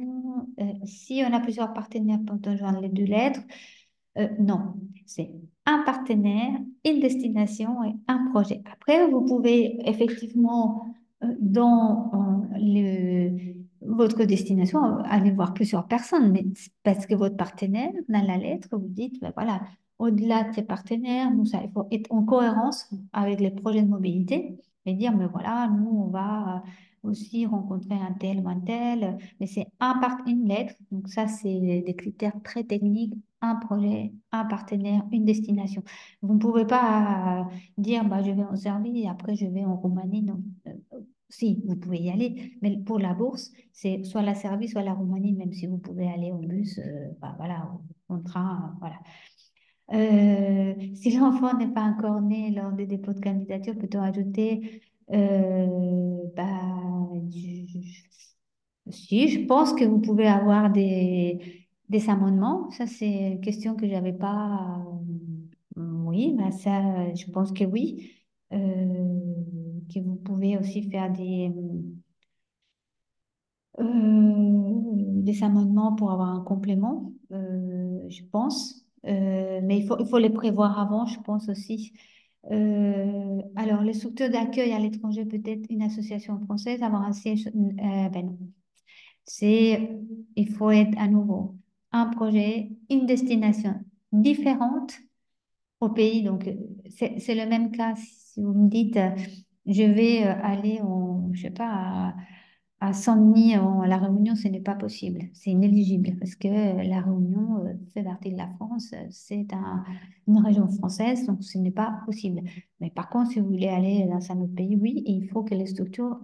Si on a plusieurs partenaires pour joindre les deux lettres, non, c'est un partenaire, une destination et un projet. Après, vous pouvez effectivement, dans votre destination, aller voir plusieurs personnes, mais c'est parce que votre partenaire, dans la lettre, vous dites, ben voilà, au-delà de ces partenaires, nous, ça, il faut être en cohérence avec les projets de mobilité et dire, mais voilà, nous, on va aussi rencontrer un tel ou un tel, mais c'est une lettre, donc ça, c'est des critères très techniques, un projet, un partenaire, une destination. Vous ne pouvez pas dire, bah, je vais en Serbie et après je vais en Roumanie. Non. Si, vous pouvez y aller, mais pour la bourse, c'est soit la Serbie, soit la Roumanie, même si vous pouvez aller au bus, bah, voilà, au train, voilà. Si l'enfant n'est pas encore né lors des dépôts de candidature, peut-on ajouter bah, si, je pense que vous pouvez avoir des amendements. Ça, c'est une question que j'avais pas. Oui, bah ça, je pense que oui. Que vous pouvez aussi faire des amendements pour avoir un complément, je pense. Mais il faut les prévoir avant, je pense aussi. Alors, les structures d'accueil à l'étranger, peut-être une association française, avoir un siège, ben non. Il faut être à nouveau un projet, une destination différente au pays. Donc, c'est le même cas. Si vous me dites, je vais aller je sais pas, à Saint-Denis, à La Réunion, ce n'est pas possible. C'est inéligible parce que La Réunion fait partie de la France. Une région française, donc ce n'est pas possible. Mais par contre, si vous voulez aller dans un autre pays, oui, et il faut que les structures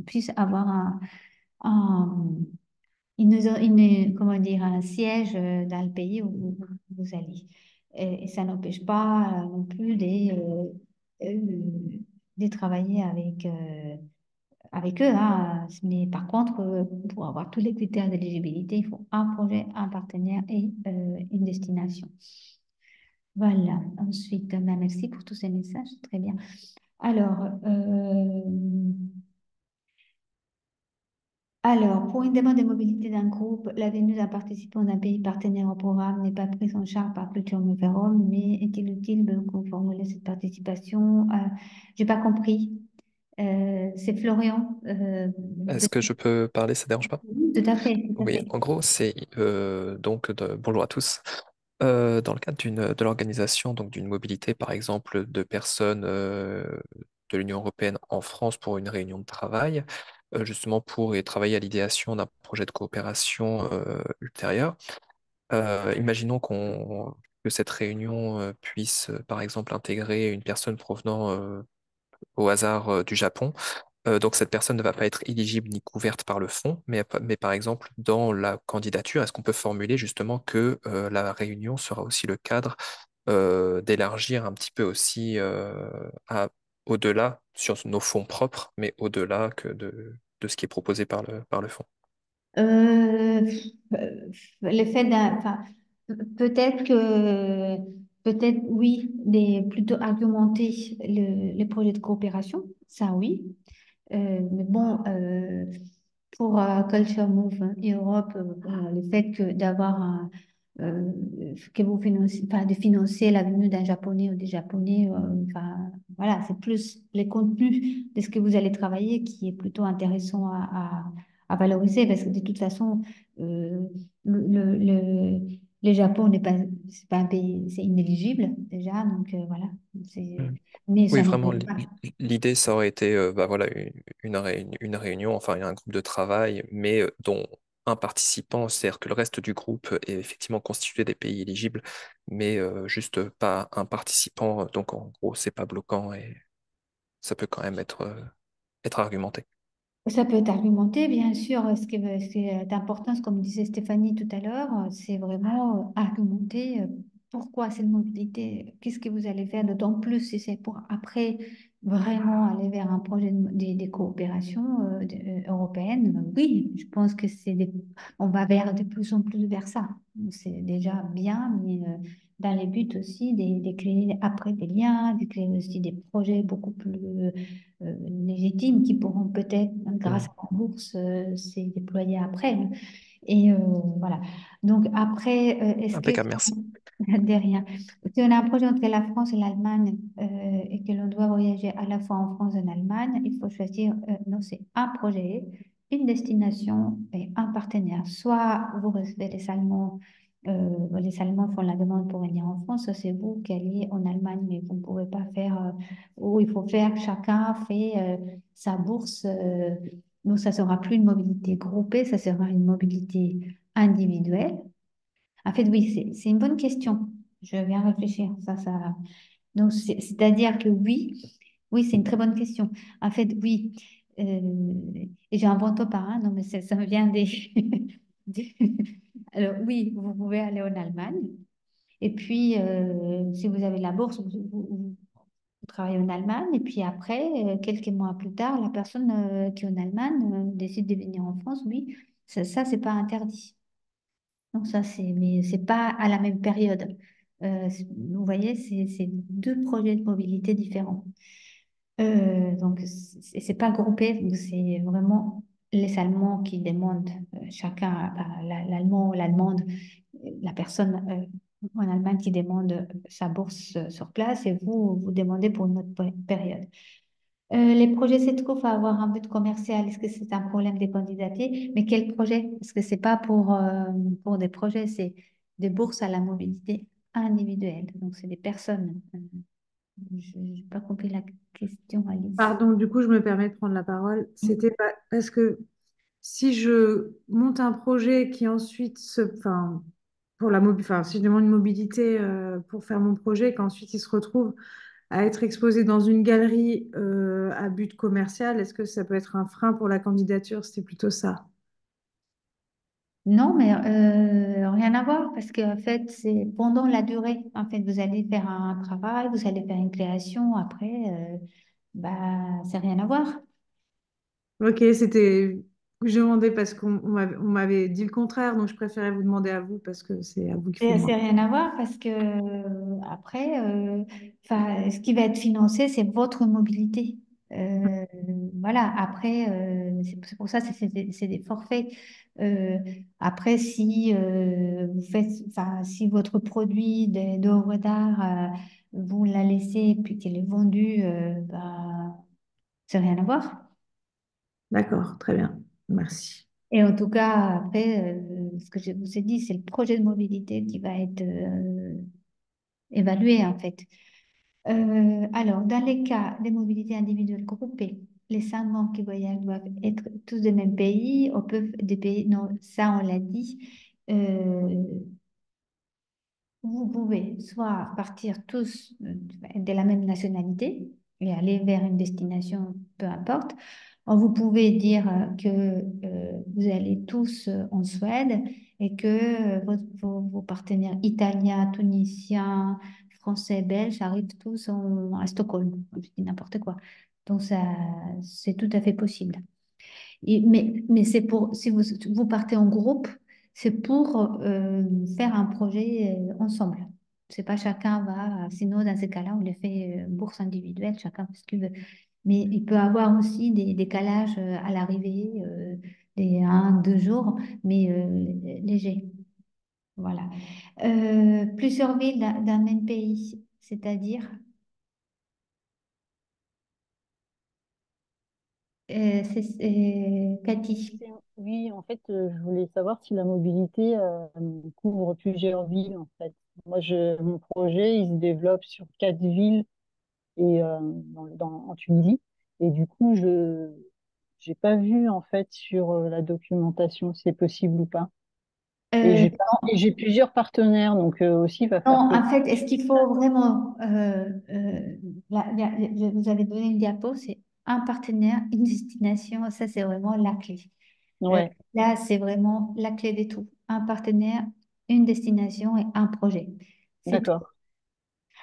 puissent avoir un, comment dire, un siège dans le pays où vous allez. Et ça n'empêche pas non plus de travailler avec eux, hein. Mais par contre, pour avoir tous les critères d'éligibilité, il faut un projet, un partenaire et une destination. Voilà. Ensuite, ben, merci pour tous ces messages. Très bien. Alors, pour une demande de mobilité d'un groupe, la venue d'un participant d'un pays partenaire au programme n'est pas prise en charge par Culture Moverum, mais est-il utile de formuler cette participation? J'ai pas compris. C'est Florian. Est-ce que je peux parler, ça dérange pas? Tout à fait, tout à Oui, fait. en gros, c'est bonjour à tous. Dans le cadre de l'organisation donc d'une mobilité, par exemple, de personnes de l'Union européenne en France pour une réunion de travail, justement pour y travailler à l'idéation d'un projet de coopération ultérieur. Imaginons que cette réunion puisse, par exemple, intégrer une personne provenant au hasard du Japon. Donc cette personne ne va pas être éligible ni couverte par le fonds, mais par exemple, dans la candidature, est-ce qu'on peut formuler justement que la réunion sera aussi le cadre d'élargir un petit peu aussi au-delà sur nos fonds propres, mais au-delà que de ce qui est proposé par le fonds. Euh, L'effet d'un, enfin, peut-être que, peut-être oui, plutôt argumenter les projets de coopération, ça oui. Mais bon, pour Culture Move Europe, le fait que d'avoir euh, que vous financez, enfin, de financer la venue d'un Japonais ou des Japonais, enfin, voilà, c'est plus les contenus de ce que vous allez travailler qui est plutôt intéressant à valoriser parce que de toute façon, euh, le Japon n'est pas, c'est pas un pays, c'est inéligible déjà, donc voilà, c'est, mais Oui, ça vraiment, n'empêche pas. l'idée, ça aurait été bah, voilà, une réunion, enfin un groupe de travail, mais dont un participant, c'est-à-dire que le reste du groupe est effectivement constitué des pays éligibles, mais juste pas un participant. Donc en gros, c'est pas bloquant et ça peut quand même être argumenté. Ça peut être argumenté, bien sûr. Ce qui est important, comme disait Stéphanie tout à l'heure, c'est vraiment argumenter pourquoi cette mobilité, qu'est-ce que vous allez faire, d'autant plus si c'est pour après vraiment aller vers un projet des coopérations européennes. Oui, je pense que on va vers de plus en plus vers ça. C'est déjà bien, mais dans les buts aussi des créer après des liens, de créer aussi des projets beaucoup plus légitimes qui pourront peut-être, grâce Mm. à la bourse, se déployer après. Et voilà. Donc après, est-ce que Impeccable, merci. derrière, si on a un projet entre la France et l'Allemagne et que l'on doit voyager à la fois en France et en Allemagne, il faut choisir, non, c'est un projet, une destination et un partenaire. Soit vous recevez les Allemands font la demande pour venir en France, soit c'est vous qui allez en Allemagne, mais vous ne pouvez pas faire, ou il faut faire, chacun fait sa bourse. Donc, ça sera plus une mobilité groupée, ça sera une mobilité individuelle. En fait, oui, c'est une bonne question. Je viens réfléchir. Donc, c'est-à-dire que oui, oui, c'est une très bonne question. En fait, oui. Et j'invente pas, hein, non, mais ça me vient des- Alors, oui, vous pouvez aller en Allemagne. Et puis, si vous avez la bourse, vous travaillez en Allemagne. Et puis après, quelques mois plus tard, la personne qui est en Allemagne décide de venir en France. Oui, c'est pas interdit. Donc ça, mais c'est pas à la même période. Vous voyez, c'est deux projets de mobilité différents. Donc c'est pas groupé, donc c'est vraiment les Allemands qui demandent chacun, enfin, l'Allemand ou l'Allemande, la personne en Allemagne qui demande sa bourse sur place et vous demandez pour une autre période. Les projets CETCO, il faut avoir un but commercial. Est-ce que c'est un problème des candidatés? Mais quel projet? Parce que c'est pas pour des projets, c'est des bourses à la mobilité individuelle. Donc, c'est des personnes. Je n'ai pas compris la question, Alice. Pardon, du coup, je me permets de prendre la parole. C'était parce que si je monte un projet qui ensuite enfin, enfin, si je demande une mobilité pour faire mon projet, qu'ensuite il se retrouve à être exposé dans une galerie à but commercial, est-ce que ça peut être un frein pour la candidature? C'était plutôt ça. Non, mais rien à voir parce qu'en fait, c'est pendant la durée. En fait, vous allez faire un travail, vous allez faire une création. Après, bah, c'est rien à voir. Ok, c'était. Je demandais parce on m'avait dit le contraire, donc je préférais vous demander à vous parce que c'est à vous qu'il faut C'est demander. rien à voir parce que après, 'fin, ce qui va être financé, c'est votre mobilité. Euh, voilà. Après, c'est pour ça, c'est des forfaits. Euh, après, si vous faites, enfin, si votre produit d'œuvre d'art, vous la laissez et puis qu'il est vendu, ben, C'est rien à voir. D'accord, très bien. Merci. Et en tout cas, après, ce que je vous ai dit, c'est le projet de mobilité qui va être évalué en fait. Alors, dans les cas des mobilités individuelles groupées, les 5 membres qui voyagent doivent être tous des mêmes pays, on peut des pays, non, ça on l'a dit. Euh, Vous pouvez soit partir tous de la même nationalité et aller vers une destination, peu importe. Ou vous pouvez dire que vous allez tous en Suède et que vos partenaires italiens, tunisiens, français, belges arrivent tous à Stockholm. Je dis n'importe quoi. Donc ça, c'est tout à fait possible. Mais c'est pour, si vous partez en groupe, c'est pour faire un projet ensemble. C'est pas chacun va, sinon dans ces cas-là, on les fait bourse individuelle, chacun fait ce qu'il veut. Mais il peut avoir aussi des décalages à l'arrivée, des 1, 2 jours, mais légers. Voilà. Plusieurs villes d'un même pays, c'est-à-dire, Cathy. Oui, en fait, je voulais savoir si la mobilité couvre plusieurs villes, en fait. Mon projet, il se développe sur 4 villes et en Tunisie. Et du coup, je j'ai pas vu en fait sur la documentation si c'est possible ou pas. Et Euh, j'ai pas- et j'ai plusieurs partenaires, donc aussi il va Non, falloir que. en fait, est-ce qu'il faut vraiment, vous avez donné une diapo, c'est un partenaire, une destination, ça c'est vraiment la clé. Euh, Ouais, Là, c'est vraiment la clé de tout. Un partenaire, une destination et un projet. C'est tout. d'accord.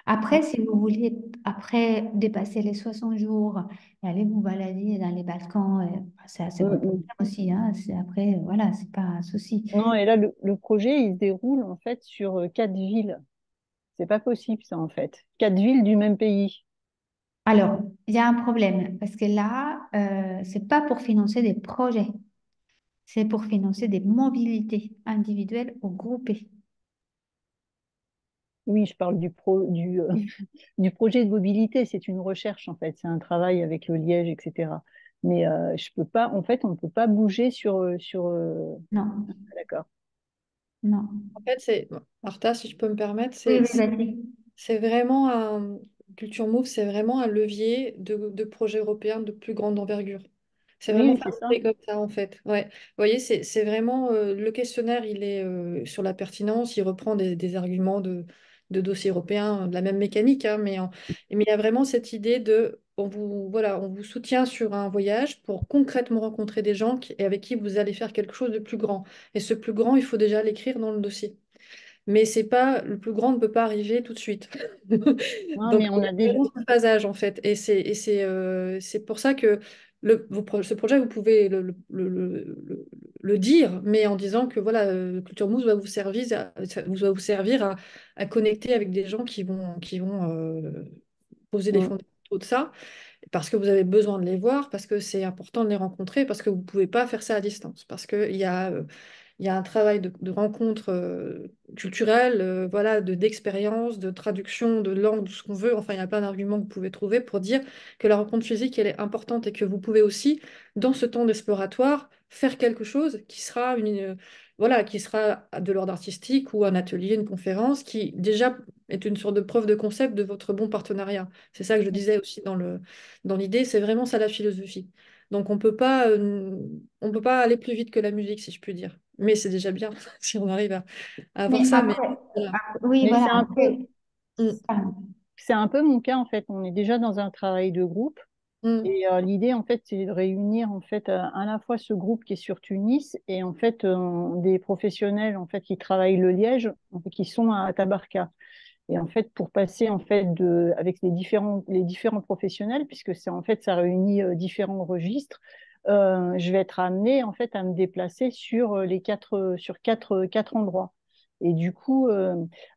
Après, si vous voulez, après dépasser les 60 jours, et aller vous balader dans les Balkans, ça, c'est Mm, votre problème mm. aussi, hein. Après, voilà, c'est pas un souci. Non, et là le projet il se déroule en fait sur 4 villes. C'est pas possible ça en fait. 4 villes du même pays. Alors, il y a un problème parce que là, c'est pas pour financer des projets, c'est pour financer des mobilités individuelles ou groupées. Oui, je parle du projet de mobilité. C'est une recherche, en fait. C'est un travail avec le Liège, etc. Mais je peux pas, en fait, on ne peut pas bouger Non, d'accord. non. En fait, Martha, si je peux me permettre, Oui, oui, vas-y. c'est vraiment Culture Move, c'est vraiment un levier de projets européens de plus grande envergure. C'est vraiment Oui, pas c'est ça. fait comme ça, en fait. Ouais. Vous voyez, c'est vraiment le questionnaire, il est sur la pertinence, il reprend des arguments de dossiers européens, de la même mécanique, hein, mais il y a vraiment cette idée de voilà, on vous soutient sur un voyage pour concrètement rencontrer des gens et avec qui vous allez faire quelque chose de plus grand. Et ce plus grand, il faut déjà l'écrire dans le dossier. Mais c'est pas, le plus grand ne peut pas arriver tout de suite. Non, Donc, mais il on y a a déjà. vraiment ce phasage, en fait. C'est pour ça que ce projet, vous pouvez le dire, mais en disant que voilà, Culture Mousse va vous servir à connecter avec des gens qui vont poser les Mm. fondamentaux de ça, parce que vous avez besoin de les voir, parce que c'est important de les rencontrer, parce que vous ne pouvez pas faire ça à distance, parce qu'il y a un travail de rencontre culturelle, voilà, d'expérience, de traduction, de langue, de ce qu'on veut. Enfin, il y a plein d'arguments que vous pouvez trouver pour dire que la rencontre physique, elle est importante et que vous pouvez aussi, dans ce temps d'exploratoire, faire quelque chose qui sera voilà, qui sera de l'ordre artistique ou un atelier, une conférence, qui déjà est une sorte de preuve de concept de votre bon partenariat. C'est ça que je disais aussi dans l'idée, c'est vraiment ça la philosophie. Donc on peut pas aller plus vite que la musique, si je puis dire. Mais c'est déjà bien si on arrive à avoir Mais ça. Mais après, voilà. oui, Mais voilà, c'est un peu, après, Mm, pardon. c'est un peu mon cas, en fait. On est déjà dans un travail de groupe. mm, Et l'idée, en fait, c'est de réunir, en fait, à la fois ce groupe qui est sur Tunis et, en fait, des professionnels, en fait, qui travaillent le Liège, en fait, qui sont à Tabarka. Et en fait, pour passer en fait avec les différents professionnels, puisque c'est en fait ça réunit différents registres, je vais être amenée en fait à me déplacer sur quatre endroits. Et du coup,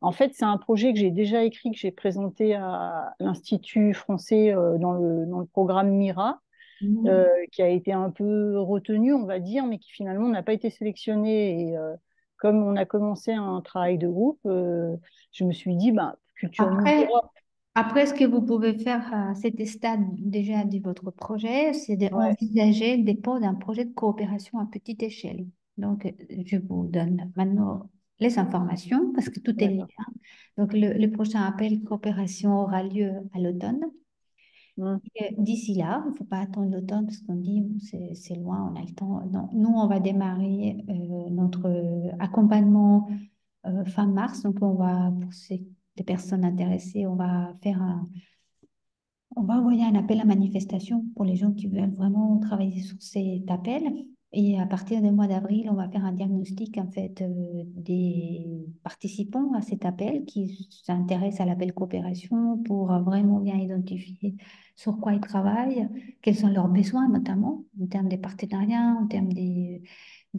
en fait, c'est un projet que j'ai déjà écrit, que j'ai présenté à l'Institut français dans le programme MIRA, Mhm. qui a été un peu retenu, on va dire, mais qui finalement n'a pas été sélectionné. Et comme on a commencé un travail de groupe, je me suis dit, bah, Culture Move Après, Europe. Après, ce que vous pouvez faire à cet stade déjà de votre projet, c'est Ouais, d'envisager le dépôt d'un projet de coopération à petite échelle. Donc, je vous donne maintenant les informations parce que tout est lié, d'accord. hein. Donc, le prochain appel coopération aura lieu à l'automne. Mm. Et d'ici là, il ne faut pas attendre l'automne parce qu'on dit bon, c'est loin, on a le temps. Non, nous, on va démarrer notre accompagnement fin mars. Donc, on va, pour les personnes intéressées, on va envoyer un appel à manifestation pour les gens qui veulent vraiment travailler sur cet appel. Et à partir du mois d'avril, on va faire un diagnostic en fait des participants à cet appel qui s'intéressent à l'appel coopération pour vraiment bien identifier sur quoi ils travaillent, quels sont leurs besoins notamment en termes des partenariats, en termes des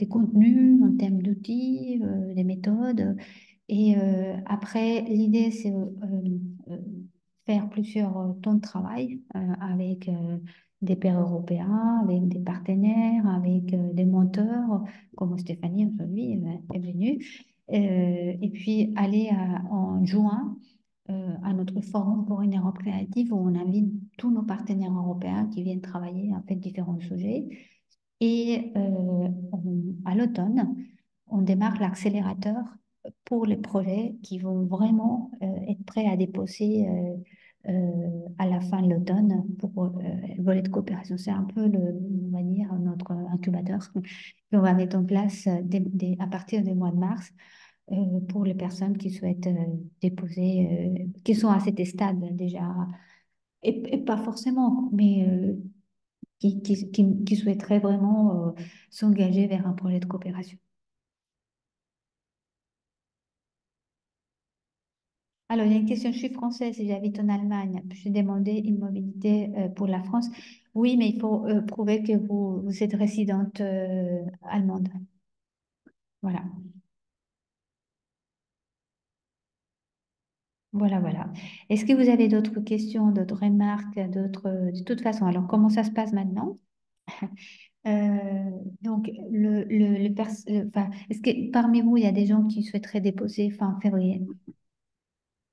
contenus, en termes d'outils, des méthodes. Et après, l'idée, c'est euh, faire plusieurs temps de travail avec des pairs européens, avec des partenaires, avec des mentors, comme Stéphanie aujourd'hui est venue. Et puis aller en juin à notre forum pour une Europe créative où on invite tous nos partenaires européens qui viennent travailler en fait différents sujets. Et à l'automne, on démarre l'accélérateur pour les projets qui vont vraiment être prêts à déposer à la fin de l'automne pour le volet de coopération. C'est un peu, on va dire, notre incubateur qu'on va mettre en place à partir du mois de mars pour les personnes qui souhaitent déposer, qui sont à cet stade déjà, et pas forcément, mais qui souhaiteraient vraiment s'engager vers un projet de coopération. Alors, il y a une question, je suis française et j'habite en Allemagne. J'ai demandé une mobilité pour la France. Oui, mais il faut prouver que vous êtes résidente allemande. Voilà, voilà, voilà. Est-ce que vous avez d'autres questions, d'autres remarques, De toute façon, alors comment ça se passe maintenant? Donc, enfin, est-ce que parmi vous, il y a des gens qui souhaiteraient déposer fin février?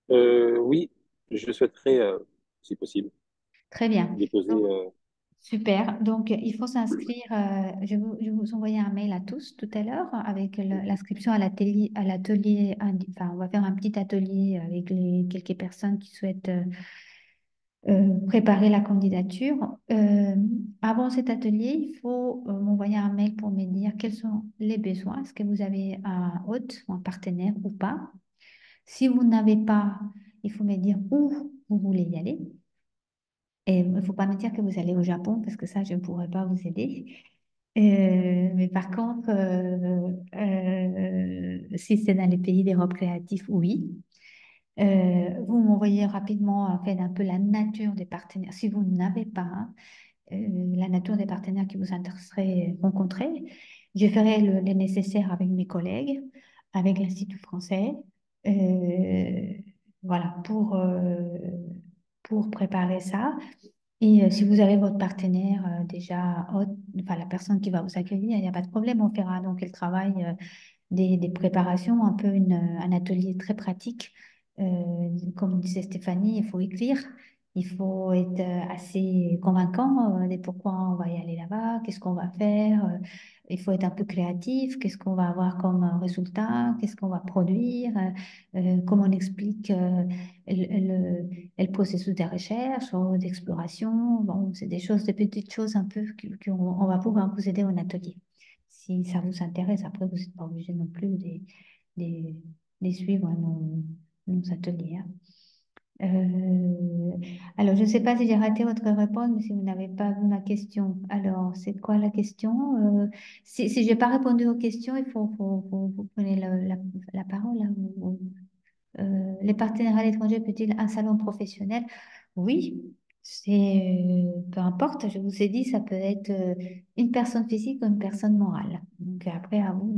Oui, je souhaiterais, si possible, Très bien. déposer. Donc, super. Donc, il faut s'inscrire. Je vais vous envoyer un mail à tous tout à l'heure avec l'inscription à l'atelier. Enfin, on va faire un petit atelier avec quelques personnes qui souhaitent préparer la candidature. Avant cet atelier, il faut m'envoyer un mail pour me dire quels sont les besoins. Est-ce que vous avez un hôte ou un partenaire ou pas? Si vous n'avez pas, il faut me dire où vous voulez y aller. Et il ne faut pas me dire que vous allez au Japon parce que ça, je ne pourrais pas vous aider. Mais par contre, si c'est dans les pays d'Europe créative, oui. Vous m'envoyez rapidement en fait un peu la nature des partenaires. Si vous n'avez pas la nature des partenaires qui vous intéresseraient rencontrer, je ferai le nécessaire avec mes collègues, avec l'Institut français, euh, voilà, pour préparer ça. Et si vous avez votre partenaire déjà, enfin la personne qui va vous accueillir, il n'y a pas de problème, on fera donc le travail des préparations, un peu un atelier très pratique. Comme disait Stéphanie, il faut écrire, il faut être assez convaincant de pourquoi on va y aller là-bas, qu'est-ce qu'on va faire. Il faut être un peu créatif, qu'est-ce qu'on va avoir comme résultat, qu'est-ce qu'on va produire, comment on explique le processus de recherche ou d'exploration. Bon, c'est des choses, des petites choses un peu qu'on on va pouvoir vous aider en atelier. Si ça vous intéresse, après, vous n'êtes pas obligé non plus de, de suivre nos ateliers, hein. Alors, je ne sais pas si j'ai raté votre réponse, mais si vous n'avez pas vu ma question, alors c'est quoi la question? Si je n'ai pas répondu aux questions, vous prenez la parole, hein, les partenaires à l'étranger peut-il un salon professionnel? Oui, peu importe, je vous ai dit, ça peut être une personne physique ou une personne morale. Donc après, à vous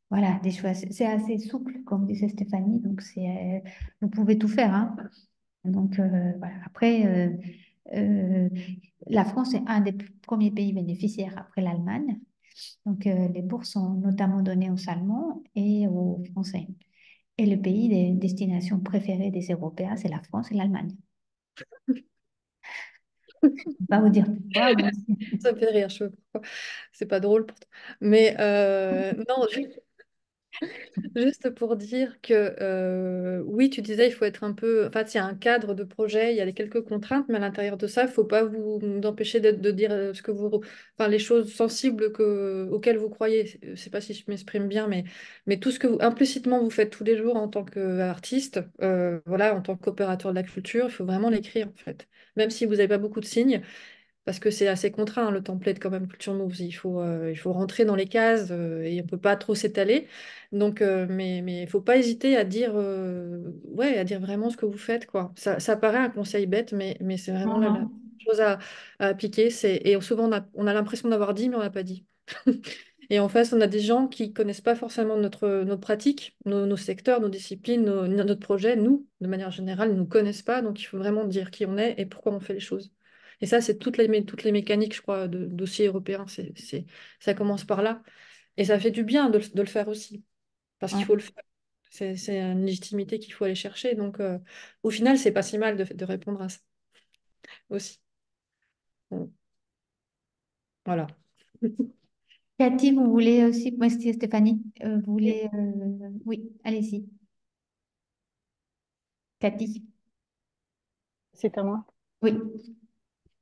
voilà, des choix. C'est assez souple, comme disait Stéphanie, donc vous pouvez tout faire, hein. Donc voilà. Après, euh, la France est un des premiers pays bénéficiaires après l'Allemagne. Donc les bourses sont notamment données aux Allemands et aux Français. Et le pays des destinations préférées des Européens, c'est la France et l'Allemagne. Je ne vais pas vous dire pourquoi, mais Ça me fait rire, je sais pas pourquoi. C'est pas drôle pourtant. Mais non, juste pour dire que oui, tu disais, il faut être un peu. Enfin, il y a un cadre de projet, il y a les quelques contraintes, mais à l'intérieur de ça, il ne faut pas vous empêcher de dire ce que vous. Enfin, les choses sensibles auxquelles vous croyez. Je ne sais pas si je m'exprime bien, mais tout ce que implicitement vous faites tous les jours en tant qu'artiste, voilà, en tant qu'opérateur de la culture, il faut vraiment l'écrire, en fait. Même si vous n'avez pas beaucoup de signes. Parce que c'est assez contraint, hein, le template quand même Culture Moves. Il faut rentrer dans les cases et on ne peut pas trop s'étaler. Donc, mais il ne faut pas hésiter à dire, ouais, à dire vraiment ce que vous faites, quoi. Ça paraît un conseil bête, mais c'est vraiment non, non. la chose à appliquer. Et souvent, on a l'impression d'avoir dit, mais on n'a pas dit. Et en face, on a des gens qui connaissent pas forcément notre pratique, nos secteurs, nos disciplines, notre projet. Nous, de manière générale, ne nous connaissent pas. Donc, il faut vraiment dire qui on est et pourquoi on fait les choses. Et ça, c'est toutes les mécaniques, je crois, de dossiers européens. Ça commence par là. Et ça fait du bien de le faire aussi. Parce qu'il Ouais. faut le faire. C'est une légitimité qu'il faut aller chercher. Donc, au final, c'est pas si mal de répondre à ça aussi. Bon, voilà. Cathy, vous voulez aussi, moi c'est Stéphanie, vous voulez, oui, allez-y. Cathy, C'est à moi. oui.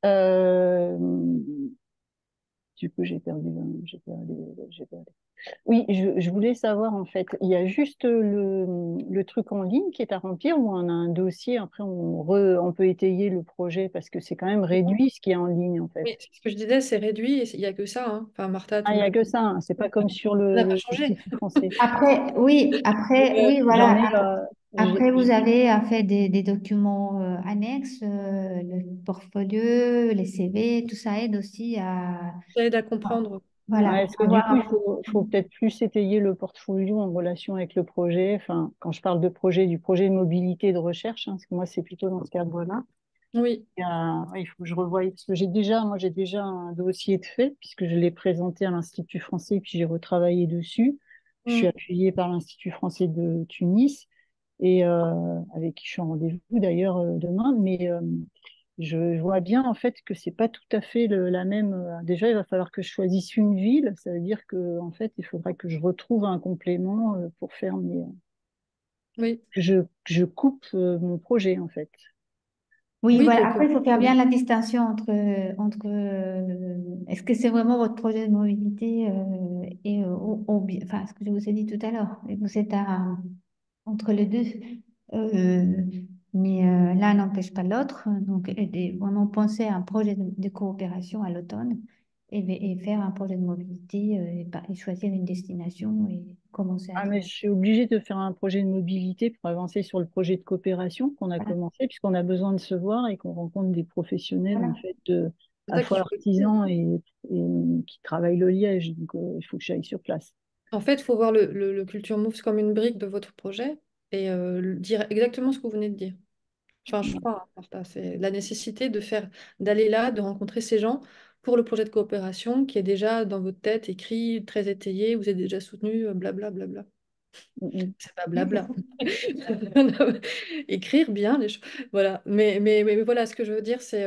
Euh, du coup, j'ai perdu. Oui, je voulais savoir en fait, il y a juste le truc en ligne qui est à remplir ou on a un dossier, après on peut étayer le projet parce que c'est quand même réduit ce qui est en ligne en fait. Oui, ce que je disais, c'est réduit et il n'y a que ça, hein. Enfin, Martha, Ah, tu il n'y me a dis. que ça, hein, c'est pas comme sur Ça n'a pas changé. l'Institut français. Après, oui, J'en voilà. ai, Après, vous avez à faire des documents annexes, le portfolio, les CV, tout ça aide aussi à, Ça aide à comprendre. Mm. voilà, ouais, parce que du coup, avoir. faut peut-être plus étayer le portfolio en relation avec le projet. Enfin, quand je parle de projet, du projet de mobilité et de recherche, hein, parce que moi, c'est plutôt dans ce cadre-là. Oui. Ouais, il faut que je revoie, parce que j'ai déjà un dossier de fait, puisque je l'ai présenté à l'Institut français, puis j'ai retravaillé dessus. Je suis Mm. appuyée par l'Institut français de Tunis, et avec qui je suis en rendez-vous d'ailleurs demain, mais je vois bien en fait que c'est pas tout à fait la même. Déjà, il va falloir que je choisisse une ville, ça veut dire que en fait, il faudra que je retrouve un complément pour faire Oui. que je coupe mon projet en fait. Oui, Oui, voilà. que Après, il faut faire bien la distinction entre est-ce que c'est vraiment votre projet de mobilité et enfin, ce que je vous ai dit tout à l'heure. Et vous êtes entre les deux. Euh, mais l'un n'empêche pas l'autre. Donc, vraiment penser à un projet de coopération à l'automne et faire un projet de mobilité et choisir une destination et commencer à Ah, mais travailler. je suis obligée de faire un projet de mobilité pour avancer sur le projet de coopération qu'on a Voilà. commencé, puisqu'on a besoin de se voir et qu'on rencontre des professionnels, en Voilà. fait, c'est à la ça qu'il fois faut dire. artisans et qui travaillent le liège. Donc, il faut que j'aille sur place. En fait, il faut voir le Culture Moves comme une brique de votre projet et dire exactement ce que vous venez de dire. Enfin, je crois, hein, Martha, c'est la nécessité d'aller là, de rencontrer ces gens pour le projet de coopération qui est déjà dans votre tête, écrit, très étayé, vous êtes déjà soutenu, blabla, blabla. Mm, mm. C'est pas Oui, c'est blabla. ça. Écrire bien les choses. Voilà. Mais voilà, ce que je veux dire, c'est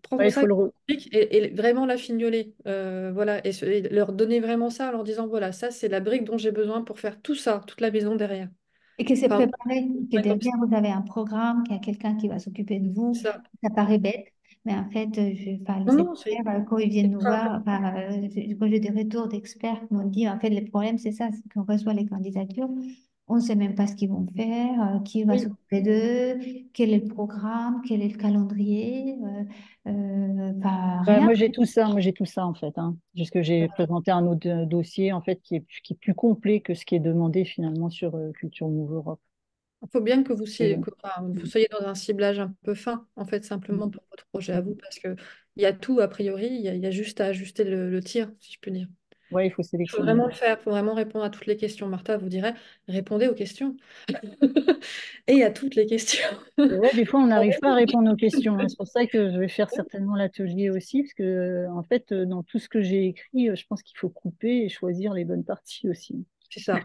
prendre Ouais, il ça faut comme le. brique et vraiment la fignoler. Voilà. Et leur donner vraiment ça en leur disant, voilà, ça, c'est la brique dont j'ai besoin pour faire tout ça, toute la maison derrière. Et que c'est Enfin, préparé, que ouais, comme ça. derrière vous avez un programme, qu'il y a quelqu'un qui va s'occuper de vous. Ça. Ça paraît bête, mais en fait, enfin, les Non, non, experts, quand ils viennent c'est nous simple. voir, enfin, quand j'ai des retours d'experts qui m'ont dit, en fait, le problème, c'est ça, c'est qu'on reçoit les candidatures, on ne sait même pas ce qu'ils vont faire, qui va Oui. s'occuper d'eux, quel est le programme, quel est le calendrier, pas rien. Moi, j'ai tout ça, en fait, hein. Juste j'ai présenté un autre dossier, en fait, qui est plus complet que ce qui est demandé, finalement, sur Culture Move Europe. Il faut bien que Et, enfin, vous soyez dans un ciblage un peu fin, en fait, simplement pour votre projet à vous, parce qu'il y a tout, a priori, il y a juste à ajuster le tir, si je peux dire. ouais, il faut Il faut sélectionner. vraiment le faire, il faut vraiment répondre à toutes les questions. Martha vous dirait, répondez aux questions. Et à toutes les questions. Et ouais, des fois, on n'arrive pas à répondre aux questions, hein. C'est pour ça que je vais faire certainement l'atelier aussi, parce que, en fait, dans tout ce que j'ai écrit, je pense qu'il faut couper et choisir les bonnes parties aussi. C'est ça.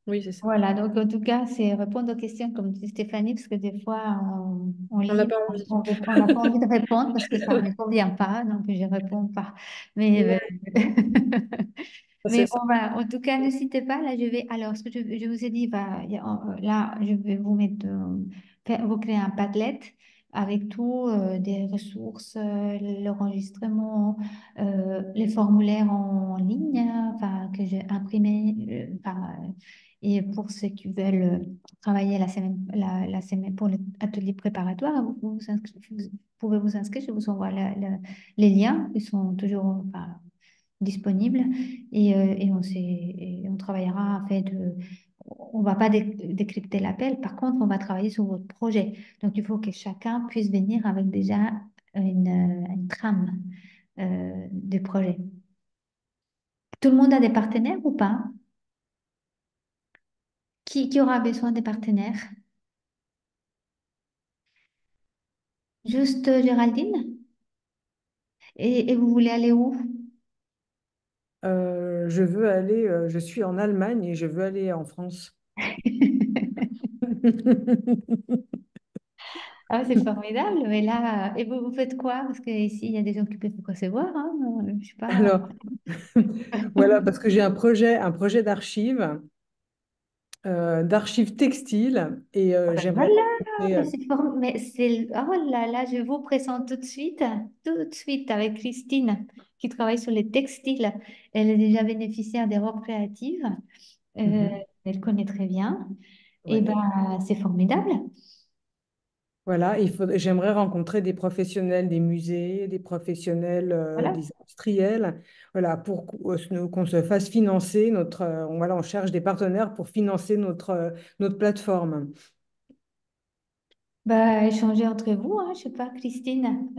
Oui, c'est ça. Voilà, donc en tout cas, c'est répondre aux questions, comme dit Stéphanie, parce que des fois, on On n'a lit, pas envie. on n'a pas envie de répondre parce que ça ne convient pas, donc je ne réponds pas. Mais, Ouais, mais c'est ça. on va, en tout cas, n'hésitez pas, là, alors, ce que je vous ai dit, là, je vais vous mettre, vous créer un Padlet avec tout, des ressources, l'enregistrement, les formulaires en ligne, enfin, que j'ai imprimé, et pour ceux qui veulent travailler la semaine pour l'atelier préparatoire, vous pouvez vous inscrire, je vous envoie les liens, ils sont toujours disponibles et on travaillera en fait, on va pas décrypter l'appel, par contre, on va travailler sur votre projet. Donc, il faut que chacun puisse venir avec déjà une trame du projet. Tout le monde a des partenaires ou pas? Qui aura besoin des partenaires? Juste Géraldine? Et vous voulez aller où? Je veux aller, je suis en Allemagne et je veux aller en France. Ah, c'est formidable, mais là, et vous faites quoi? Parce qu'ici, il y a des gens qui peuvent recevoir, hein, je sais pas. Alors, voilà, parce que j'ai un projet d'archives textiles et Ah ben j'aimerais voilà, rencontrer. mais oh là là, je vous présente tout de suite avec Christine qui travaille sur les textiles. Elle est déjà bénéficiaire d'Europe créative. Euh, Mhm, Elle connaît très bien. Et ouais. ben, c'est formidable. Voilà, j'aimerais rencontrer des professionnels des musées, des professionnels Voilà. des industriels, voilà, pour qu'on se fasse financer voilà, on cherche des partenaires pour financer notre plateforme. Bah, échangez entre vous, hein, je sais pas, Christine.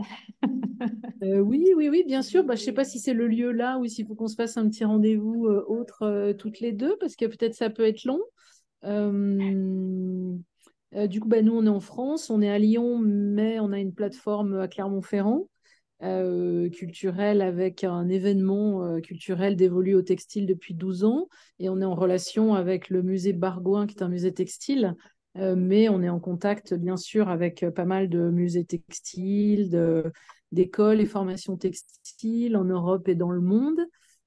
Oui, oui, oui, bien sûr. Bah, je ne sais pas si c'est le lieu là ou s'il faut qu'on se fasse un petit rendez-vous autre toutes les deux, parce que peut-être ça peut être long. Euh, du coup, bah, nous, on est en France, on est à Lyon, mais on a une plateforme à Clermont-Ferrand culturelle avec un événement culturel dévolu au textile depuis 12 ans. Et on est en relation avec le musée Bargoin, qui est un musée textile. Mais on est en contact, bien sûr, avec pas mal de musées textiles, d'écoles et formations textiles en Europe et dans le monde.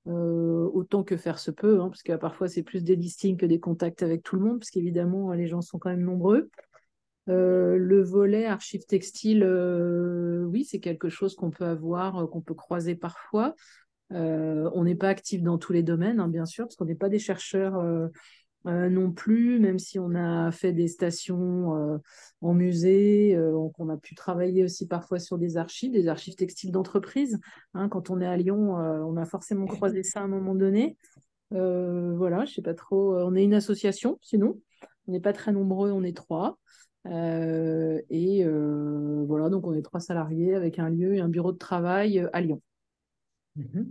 Autant que faire se peut, hein, parce que parfois c'est plus des listings que des contacts avec tout le monde, parce qu'évidemment les gens sont quand même nombreux. Le volet archives textiles, oui, c'est quelque chose qu'on peut avoir, qu'on peut croiser parfois. On n'est pas actif dans tous les domaines, hein, bien sûr, parce qu'on n'est pas des chercheurs non plus, même si on a fait des stations en musée, qu'on a pu travailler aussi parfois sur des archives textiles d'entreprise. Hein, quand on est à Lyon, on a forcément croisé ça à un moment donné. Voilà, je sais pas trop. On est une association, sinon. On n'est pas très nombreux, on est trois. Voilà, donc on est trois salariés avec un lieu et un bureau de travail à Lyon. Mhm.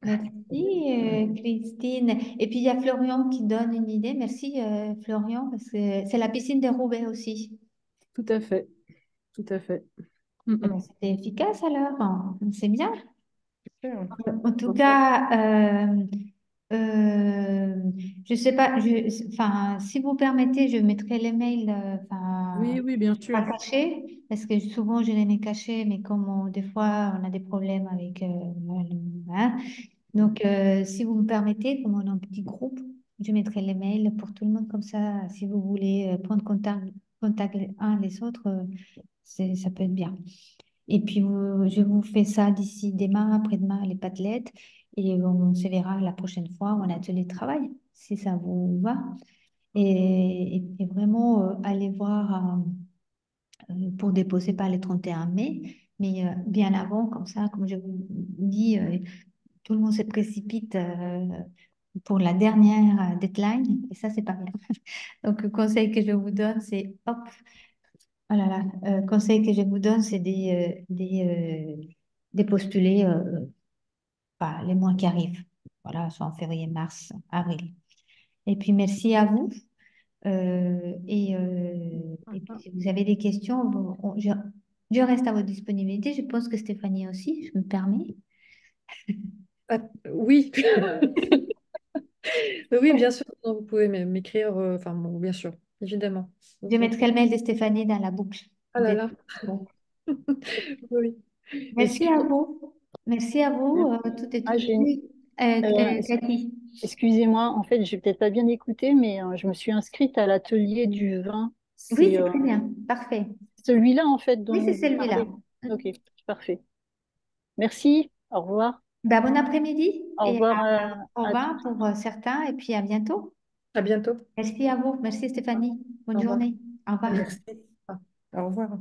Merci, Christine. Et puis, il y a Florian qui donne une idée. Merci, Florian, parce que c'est la piscine de Roubaix aussi. Tout à fait, tout à fait. Mm, Eh mm. ben, c'était efficace alors. C'est bien. Super. En tout cas, je sais pas, enfin, si vous permettez, je mettrai les mails, Oui, oui, bien sûr. pas cachés, parce que souvent je les mets cachés, mais comme des fois on a des problèmes avec, hein. Donc, si vous me permettez, comme on est un petit groupe, je mettrai les mails pour tout le monde comme ça. Si vous voulez prendre contact les uns les autres, ça peut être bien. Et puis, je vous fais ça d'ici demain, après-demain, les Padlets. Et on se verra la prochaine fois en atelier de travail, si ça vous va. Et vraiment, allez voir pour déposer pas le 31 mai, mais bien avant, comme ça, comme je vous dis, tout le monde se précipite pour la dernière deadline. Et ça, c'est pas bien. Donc, le conseil que je vous donne, c'est hop, oh là là, conseil que je vous donne, c'est des postulés les mois qui arrivent. Voilà, soit en février, mars, avril. Et puis, merci à vous. Et puis, si vous avez des questions, je reste à votre disponibilité. Je pense que Stéphanie aussi, je me permets. Ah, oui, Oui, bien sûr, non, vous pouvez m'écrire, enfin, bon, bien sûr, évidemment. Je Ok. mettrai le mail de Stéphanie dans la boucle. Ah là là, Bon. oui. Merci à vous. Merci à vous, Merci. toutes et Ah, tous. Oui, est-ce- Cathy. excusez-moi, en fait, j'ai peut-être pas bien écouté, mais je me suis inscrite à l'atelier du vin. Oui, C'est c'est très bien. Parfait. celui-là, en fait, Oui, c'est dont vous celui-là. parlez. Ok, parfait. Merci, au revoir. Ben, bon après-midi Au et revoir au à revoir tous. pour certains et puis à bientôt. À bientôt. Merci à vous. Merci Stéphanie. Bonne Au revoir. journée. Au revoir. Merci. Au revoir.